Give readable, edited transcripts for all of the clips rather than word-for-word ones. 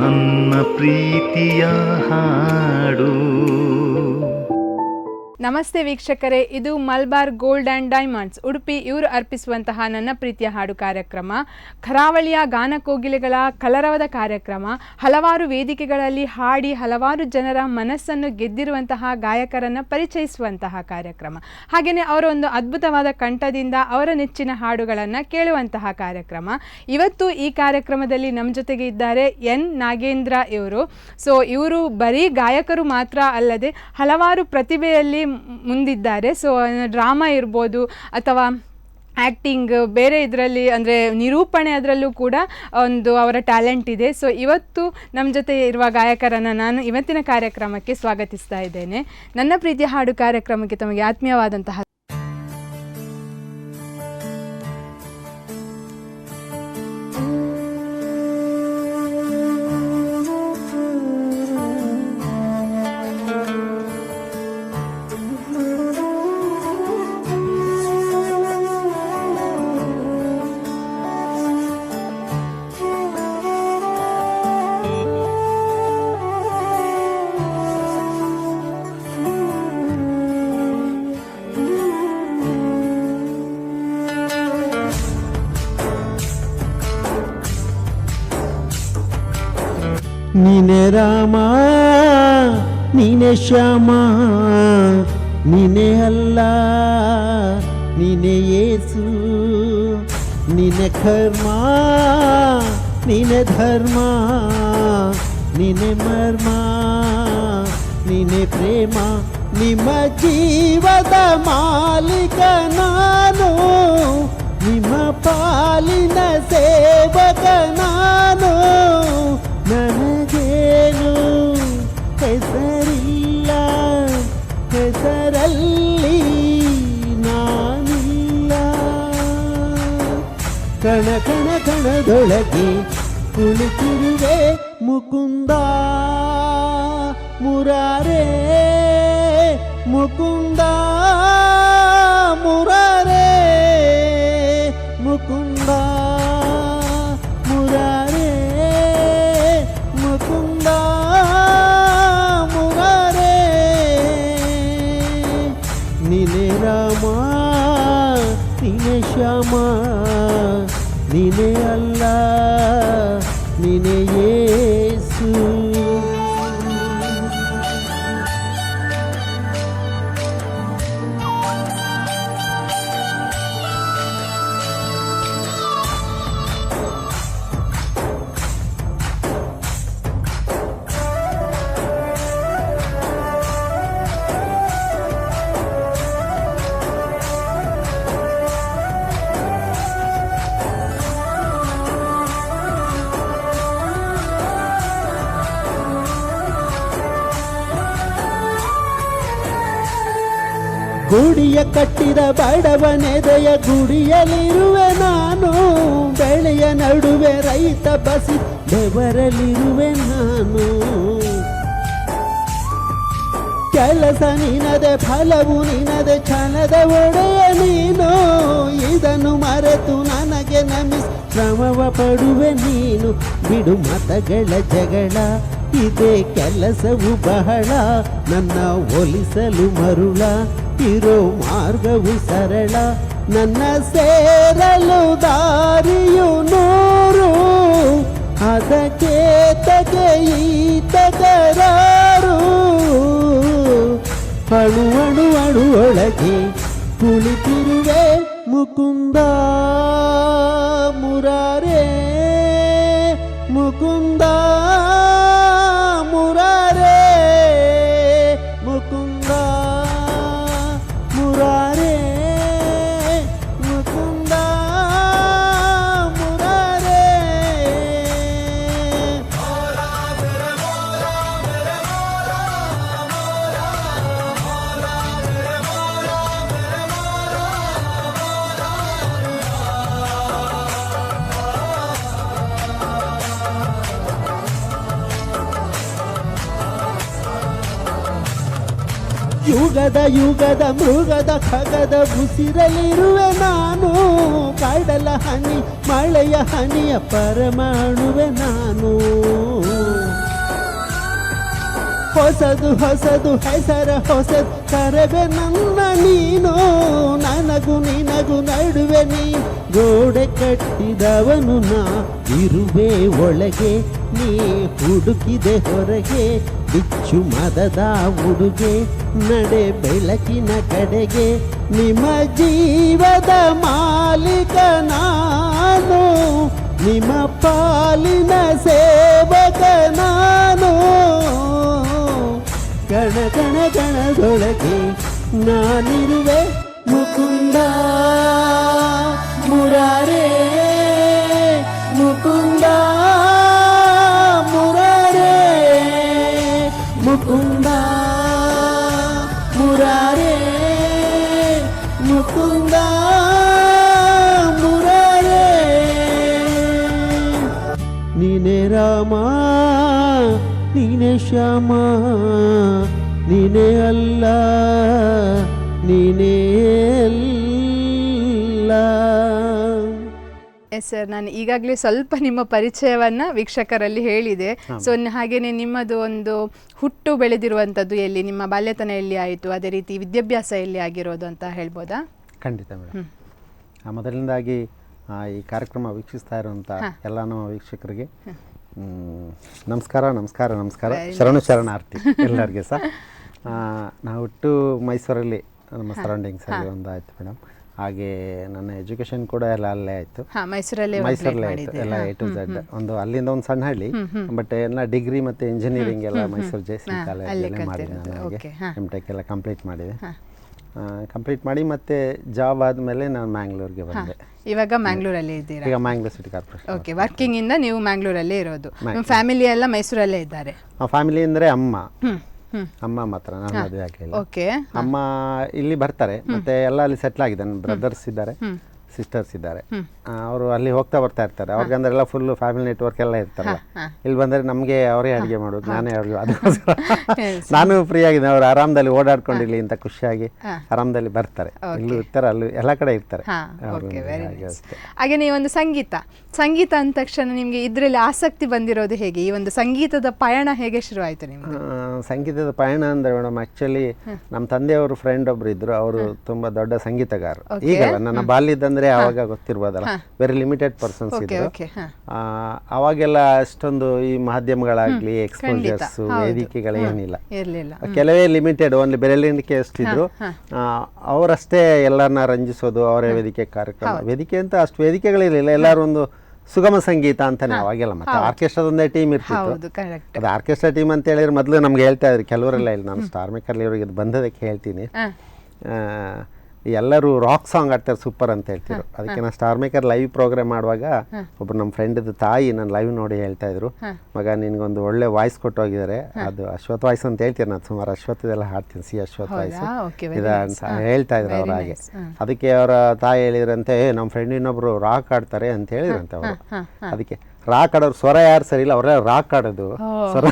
ನನ್ನ ಪ್ರೀತಿಯ ಹಾಡು. ನಮಸ್ತೆ ವೀಕ್ಷಕರೇ, ಇದು Malabar gold and diamonds Udupi ಇವರು ಅರ್ಪಿಸುವಂತಹ ನನ್ನ ಪ್ರೀತಿಯ ಹಾಡು ಕಾರ್ಯಕ್ರಮ. ಕರಾವಳಿಯ ಗಾನಕೋಗಿಲೆಗಳ ಕಲರವದ ಕಾರ್ಯಕ್ರಮ. ಹಲವಾರು ವೇದಿಕೆಗಳಲ್ಲಿ ಹಾಡಿ ಹಲವಾರು ಜನರ ಮನಸ್ಸನ್ನು ಗೆದ್ದಿರುವಂತಹ ಗಾಯಕರನ್ನು ಪರಿಚಯಿಸುವಂತಹ ಕಾರ್ಯಕ್ರಮ. ಹಾಗೆಯೇ ಅವರ ಒಂದು ಅದ್ಭುತವಾದ ಕಂಠದಿಂದ ಅವರ ನೆಚ್ಚಿನ ಹಾಡುಗಳನ್ನು ಕೇಳುವಂತಹ ಕಾರ್ಯಕ್ರಮ. ಇವತ್ತು ಈ ಕಾರ್ಯಕ್ರಮದಲ್ಲಿ ನಮ್ಮ ಜೊತೆಗೆ ಇದ್ದಾರೆ ಎನ್ ನಾಗೇಂದ್ರ ಇವರು. ಇವರು ಬರೀ ಗಾಯಕರು ಮಾತ್ರ ಅಲ್ಲದೆ ಹಲವಾರು ಪ್ರತಿಭೆಯಲ್ಲಿ ಮುಂದಿದ್ದಾರೆ. ಡ್ರಾಮಾ ಇರ್ಬೋದು ಅಥವಾ ಆ್ಯಕ್ಟಿಂಗ್, ಬೇರೆ ಇದರಲ್ಲಿ ಅಂದರೆ ನಿರೂಪಣೆ, ಅದರಲ್ಲೂ ಕೂಡ ಒಂದು ಅವರ ಟ್ಯಾಲೆಂಟ್ ಇದೆ. ಇವತ್ತು ನಮ್ಮ ಜೊತೆ ಇರುವ ಗಾಯಕರನ್ನು ನಾನು ಇವತ್ತಿನ ಕಾರ್ಯಕ್ರಮಕ್ಕೆ ಸ್ವಾಗತಿಸ್ತಾ ಇದ್ದೇನೆ. ನನ್ನ ಪ್ರೀತಿಯ ಹಾಡು ಕಾರ್ಯಕ್ರಮಕ್ಕೆ ತಮಗೆ ಆತ್ಮೀಯವಾದಂತಹ ನೀನೆ ರಾಮ, ನೀನೆ ಶ್ಯಾಮ, ನೀನೆ ಅಲ್ಲ, ನೀನೆ ಯೇಸು, ನೀನೆ ಕರ್ಮ, ನೀನೆ ಧರ್ಮ, ನೀನೆ ಮರ್ಮ, ನೀನೆ ಪ್ರೇಮ. ನಿಮ್ಮ ಜೀವದ ಮಾಲೀಕ ನಾನು, ನಿಮ್ಮ ಪಾಲಿನ ಸೇವಕ ನಾನು. ನನಗೇನು ಹೆಸರಿಲ್ಲ, ಹೆಸರಲ್ಲಿ ನಾನಿಲ್ಲ. ಕಣ ಕಣ ಕಣದೊಳಗೆ ಕುಳಿತಿರುವೆ ಮುಕುಂದ ಮುರಾರೇ, ಮುಕುಂದ ಮುರಾರೇ, ಮುಕುಂದ ಮುರಾರೇ, ಮುಕುಂದ ಮುರಾರೇ. ನೀನೆ ರಾಮ, ನೀನೆ ಶ್ಯಾಮ, ನೀನೆ ಅಲ್ಲ, ನೀನೆ ಯೇಸು. ಗುಡಿಯ ಕಟ್ಟಿದ ಬಡವನೆದೆಯ ಗುಡಿಯಲ್ಲಿರುವೆ ನಾನು, ಬೆಳೆಯ ನಡುವೆ ರೈತ ಬಸಿ ಬೆವರಲಿರುವೆ ನಾನು. ಕೆಲಸ ನಿನದೆ, ಫಲವು ನಿನದೆ, ಕ್ಷಣದ ಒಡೆಯ ನೀನು. ಇದನ್ನು ಮರೆತು ನನಗೆ ನಮಿಸಿ ಶ್ರಮವ ಪಡುವೆ ನೀನು. ಬಿಡು ಮತಗಳ ಜಗಳ, ಇದೇ ಕೆಲಸವು ಬಹಳ. ನನ್ನ ಒಲಿಸಲು ಮರುಳ, ಇರೋ ಮಾರ್ಗವು ಸರಳ. ನನ್ನ ಸೇರಲು ದಾರಿಯು ನೂರು, ಅದಕ್ಕೆ ತಗೆ ಈತ ಕರಾರು. ಅಣು ಅಣು ಅಣು ಒಳಗೆ ಕುಳಿತಿರುವೆ ಮುಕುಂದ ಮುರಾರೇ, ಮುಕುಂದ ಮುರಾರೇ, ಮುಕುಂದ ಮುರಾರೇ, ಮುಕುಂದ ಮುರಾರೇ. ಯುಗದ ಯುಗದ ಮೃಗದ ಖಗದ ಉಸಿರಲಿರುವೆ ನಾನು. ಕಡಲ ಹನಿ ಮಳೆಯ ಹನಿಯ ಪರಮಾಣುವೆ ನಾನು. ಹೊಸದು ಹೊಸದು ಹೆಸರ ಹೊಸದು ಕರೆವೆ ನನ್ನ ನೀನು ನನಗೂ ನಿನಗೂ ನಡುವೆ ನೀ ಗೋಡೆ ಕಟ್ಟಿದವನು ನಾ ಇರುವೆ ಒಳಗೆ ನೀ ಹುಡುಕಿದೆ ಹೊರಗೆ ಬಿಚ್ಚು ಮದದ ಉಡುಗೆ ನಡೆ ಬೆಳಕಿನ ಕಡೆಗೆ ನಿಮ್ಮ ಜೀವದ ಮಾಲೀಕ ನಾನು ನಿಮ್ಮ ಪಾಲಿನ ಸೇವಕ ನಾನು ಗಣ ಗಣ ಗಣದೊಳಗೆ ನಾನಿರುವೆ ಮುಕುಂದ ಮುರಾರೇ ಮುಕುಂದ ಮುರಾರೇ ಮುಕುಂದ ಮುರಾರೇ ಮುಕುಂದ ಮುರಾರೇ ನೀನೇ ರಾಮ ನೀನೇ ಶ್ಯಾಮ ನೀನೇ ಅಲ್ಲ ನೀನೇ ಅಲ್ಲ. ಎಸ್ ಸರ್, ನಾನು ಈಗಾಗಲೇ ಸ್ವಲ್ಪ ನಿಮ್ಮ ಪರಿಚಯವನ್ನು ವೀಕ್ಷಕರಲ್ಲಿ ಹೇಳಿದೆ. ಸೊ ಹಾಗೆಯೇ ನಿಮ್ಮದು ಒಂದು ಹುಟ್ಟು ಬೆಳೆದಿರುವಂಥದ್ದು ಎಲ್ಲಿ, ನಿಮ್ಮ ಬಾಲ್ಯತನ ಎಲ್ಲಿ ಆಯಿತು, ಅದೇ ರೀತಿ ವಿದ್ಯಾಭ್ಯಾಸ ಎಲ್ಲಿ ಆಗಿರೋದು ಅಂತ ಹೇಳ್ಬೋದಾ? ಖಂಡಿತ ಮೇಡಮ್. ಮೊದಲನೇದಾಗಿ ಈ ಕಾರ್ಯಕ್ರಮ ವೀಕ್ಷಿಸ್ತಾ ಇರುವಂಥ ಎಲ್ಲ ನಮ್ಮ ವೀಕ್ಷಕರಿಗೆ ನಮಸ್ಕಾರ ನಮಸ್ಕಾರ ನಮಸ್ಕಾರ, ಶರಣಾರ್ಥಿ ಎಲ್ಲರಿಗೆ ಸಹ. ನಾವು ಹುಟ್ಟು ಮೈಸೂರಲ್ಲಿ ನಮ್ಮ ಸರೌಂಡಿಂಗ್ಸಲ್ಲಿ ಒಂದು ಆಯಿತು ಮೇಡಮ್. ಹಾಗೆ ನನ್ನ ಎಜುಕೇಶನ್ ಕೂಡ ಎಲ್ಲ ಅಲ್ಲೇ ಆಯಿತು, ಮೈಸೂರಲ್ಲೇ ಆಯಿತು ಎಲ್ಲ A to Z. ಒಂದು ಅಲ್ಲಿಂದ ಒಂದು ಸಣ್ಣ ಹಳ್ಳಿ, ಬಟ್ ಎಲ್ಲ ಡಿಗ್ರಿ ಮತ್ತು ಇಂಜಿನಿಯರಿಂಗ್ ಎಲ್ಲ ಮೈಸೂರು JC ಕಾಲೇಜಲ್ಲೇ ಮಾಡಿದೆ. ನಾನು ಹಾಗೆ MTech ಎಲ್ಲ ಕಂಪ್ಲೀಟ್ ಮಾಡಿದೆ. ಕಂಪ್ಲೀಟ್ ಮಾಡಿ ಮತ್ತೆ ಜಾಬ್ ಆದಮೇಲೆ ನಾನು ಮ್ಯಾಂಗ್ಳೂರ್ಗೆ ಬಂದೆ. ಇವಾಗ ಮ್ಯಾಂಗ್ಳೂರಲ್ಲಿ ಇದ್ದೀರಾ? ಈಗ Mangalore city corporation. Okay, working ಇಂದ ನೀವು ಮ್ಯಾಂಗ್ಳೂರಲ್ಲೇ ಇರೋದು. ನಿಮ್ಮ ಫ್ಯಾಮಿಲಿ ಎಲ್ಲ ಮೈಸೂರಲ್ಲೇ ಇದ್ದಾರೆ? ಫ್ಯಾಮಿಲಿ ಅಂದರೆ ಅಮ್ಮ ಮಾತ್ರ, ನಾನು ಮದುವೆ ಆಗಿಲ್ಲ. ಓಕೆ, ಅಮ್ಮ ಇಲ್ಲಿ ಬರ್ತಾರೆ, ಮತ್ತೆ ಎಲ್ಲ ಅಲ್ಲಿ ಸೆಟ್ಲ್ ಆಗಿದೆ. ನನ್ನ ಬ್ರದರ್ಸ್ ಇದ್ದಾರೆ, ಸಿಸ್ಟರ್ಸ್ ಇದ್ದಾರೆ, ಅವರು ಅಲ್ಲಿ ಹೋಗ್ತಾ ಬರ್ತಾ ಇರ್ತಾರೆ. ಅವ್ರಿಗಂದ್ರೆಲ್ಲ ಫುಲ್ ಫ್ಯಾಮಿಲಿ ನೆಟ್ವರ್ಕ್ ಎಲ್ಲ ಇರ್ತಾರಲ್ಲ. ಇಲ್ಲಿ ಬಂದರೆ ನಮಗೆ ಅವರೇ ಅಡುಗೆ ಮಾಡೋದು, ನಾನೇ ಅವ್ರಿಗೆ. ಅದಕ್ಕೋಸ್ಕರ ನಾನು ಫ್ರೀ ಆಗಿದ್ದೆ. ಅವ್ರು ಆರಾಮದಲ್ಲಿ ಓಡಾಡ್ಕೊಂಡಿರ್ಲಿ ಅಂತ ಖುಷಿಯಾಗಿ ಆರಾಮದಲ್ಲಿ ಬರ್ತಾರೆ. ಇಲ್ಲೂ ಇರ್ತಾರೆ, ಅಲ್ಲೂ ಎಲ್ಲ ಕಡೆ ಇರ್ತಾರೆ. ಹಾಗೆ ನೀವೊಂದು ಸಂಗೀತ ಅಂದ ತಕ್ಷಣ ನಿಮಗೆ ಇದರಲ್ಲಿ ಆಸಕ್ತಿ ಬಂದಿರೋದು ಹೇಗೆ? ಈ ಒಂದು ಸಂಗೀತದ ಪಯಣ ಹೇಗೆ ಶುರುವಾಯಿತು ನಿಮಗೆ? ಸಂಗೀತದ ಪಯಣ ಅಂದರೆ ಮೇಡಮ್, ಆ್ಯಕ್ಚುಲಿ ನಮ್ಮ ತಂದೆಯವರು ಫ್ರೆಂಡ್ ಒಬ್ರು ಇದ್ರು. ಅವರು ತುಂಬ ದೊಡ್ಡ ಸಂಗೀತಗಾರರು. ಈಗಲ್ಲ, ನನ್ನ ಬಾಲ್ಯದಂದ್ರೆ ಆವಾಗ ಗೊತ್ತಿರ್ಬೋದಲ್ಲ, ವೆರಿ ಲಿಮಿಟೆಡ್ ಪರ್ಸನ್ಸ್ ಇದ್ರು. ಅವಾಗೆಲ್ಲ ಅಷ್ಟೊಂದು ಈ ಮಾಧ್ಯಮಗಳಾಗ್ಲಿ, ಎಕ್ಸ್ಪೋಜರ್ಸ್, ವೇದಿಕೆಗಳು ಏನಿಲ್ಲ, ಕೆಲವೇ ಲಿಮಿಟೆಡ್, ಓನ್ಲಿ ಬೆರಳಿಕೆ ಅಷ್ಟಿದ್ರು. ಅವರಷ್ಟೇ ಎಲ್ಲರನ್ನ ರಂಜಿಸೋದು, ಅವರೇ ವೇದಿಕೆ ಕಾರ್ಯಕ್ರಮ. ವೇದಿಕೆ ಅಂತ ಅಷ್ಟು ವೇದಿಕೆಗಳಿರಲಿಲ್ಲ, ಎಲ್ಲರೂ ಒಂದು ಸುಗಮ ಸಂಗೀತ ಅಂತಾನೆ ಅವಾಗೆಲ್ಲ. ಮತ್ತೆ ಆರ್ಕೆಸ್ಟ್ರಾದೊಂದೇ ಟೀಮ್ ಇರ್ತಿತ್ತು. ಅದು ಆರ್ಕೆಸ್ಟ್ರಾ ಟೀಮ್ ಅಂತ ಹೇಳಿದ್ರೆ ಮೊದಲು ನಮ್ಗೆ ಹೇಳ್ತಾ ಇದ್ರು, ಕೆಲವರೆಲ್ಲ ಇಲ್ಲ. ನಾನು ಸ್ಟಾರ್ ಮೇಕರ್ಲಿ ಇವರಿಗೆ ಬಂದದಕ್ಕೆ ಹೇಳ್ತೀನಿ, ಎಲ್ಲರೂ ರಾಕ್ ಸಾಂಗ್ ಆಡ್ತಾರೆ ಸೂಪರ್ ಅಂತ ಹೇಳ್ತಿದ್ರು. ಅದಕ್ಕೆ ನಾನು ಸ್ಟಾರ್ ಮೇಕರ್ ಲೈವ್ ಪ್ರೋಗ್ರಾಮ್ ಮಾಡುವಾಗ ಒಬ್ರು ನಮ್ಮ ಫ್ರೆಂಡ್ದು ತಾಯಿ ನಾನು ಲೈವ್ ನೋಡಿ ಹೇಳ್ತಾ ಇದ್ರು, ಮಗ ನಿನ್ಗೊಂದು ಒಳ್ಳೆ ವಾಯ್ಸ್ ಕೊಟ್ಟು ಹೋಗಿದ್ದಾರೆ, ಅದು ಅಶ್ವಥ್ ವಾಯ್ಸ್ ಅಂತ ಹೇಳ್ತೀನಿ. ನಾನು ಸುಮಾರು ಅಶ್ವತ್ಥದೆಲ್ಲ ಹಾಡ್ತೀನಿ, ಅಶ್ವಥ್ ವಾಯ್ಸ್ ಇದ ಅಂತ ಹೇಳ್ತಾ ಇದ್ರು ಅವ್ರ ಹಾಗೆ. ಅದಕ್ಕೆ ಅವರ ತಾಯಿ ಹೇಳಿದ್ರಂತೆ, ನಮ್ಮ ಫ್ರೆಂಡ್ ಇನ್ನೊಬ್ರು ರಾಕ್ ಆಡ್ತಾರೆ ಅಂತ ಹೇಳಿದ್ರಂತೆ ಅವರು. ಅದಕ್ಕೆ ರಾಕ್ ಆಡೋರು ಸ್ವರ ಯಾರು ಸರಿ ಇಲ್ಲ, ಅವರೆಲ್ಲ ರಾಕ್ ಆಡೋದು ಸ್ವರ.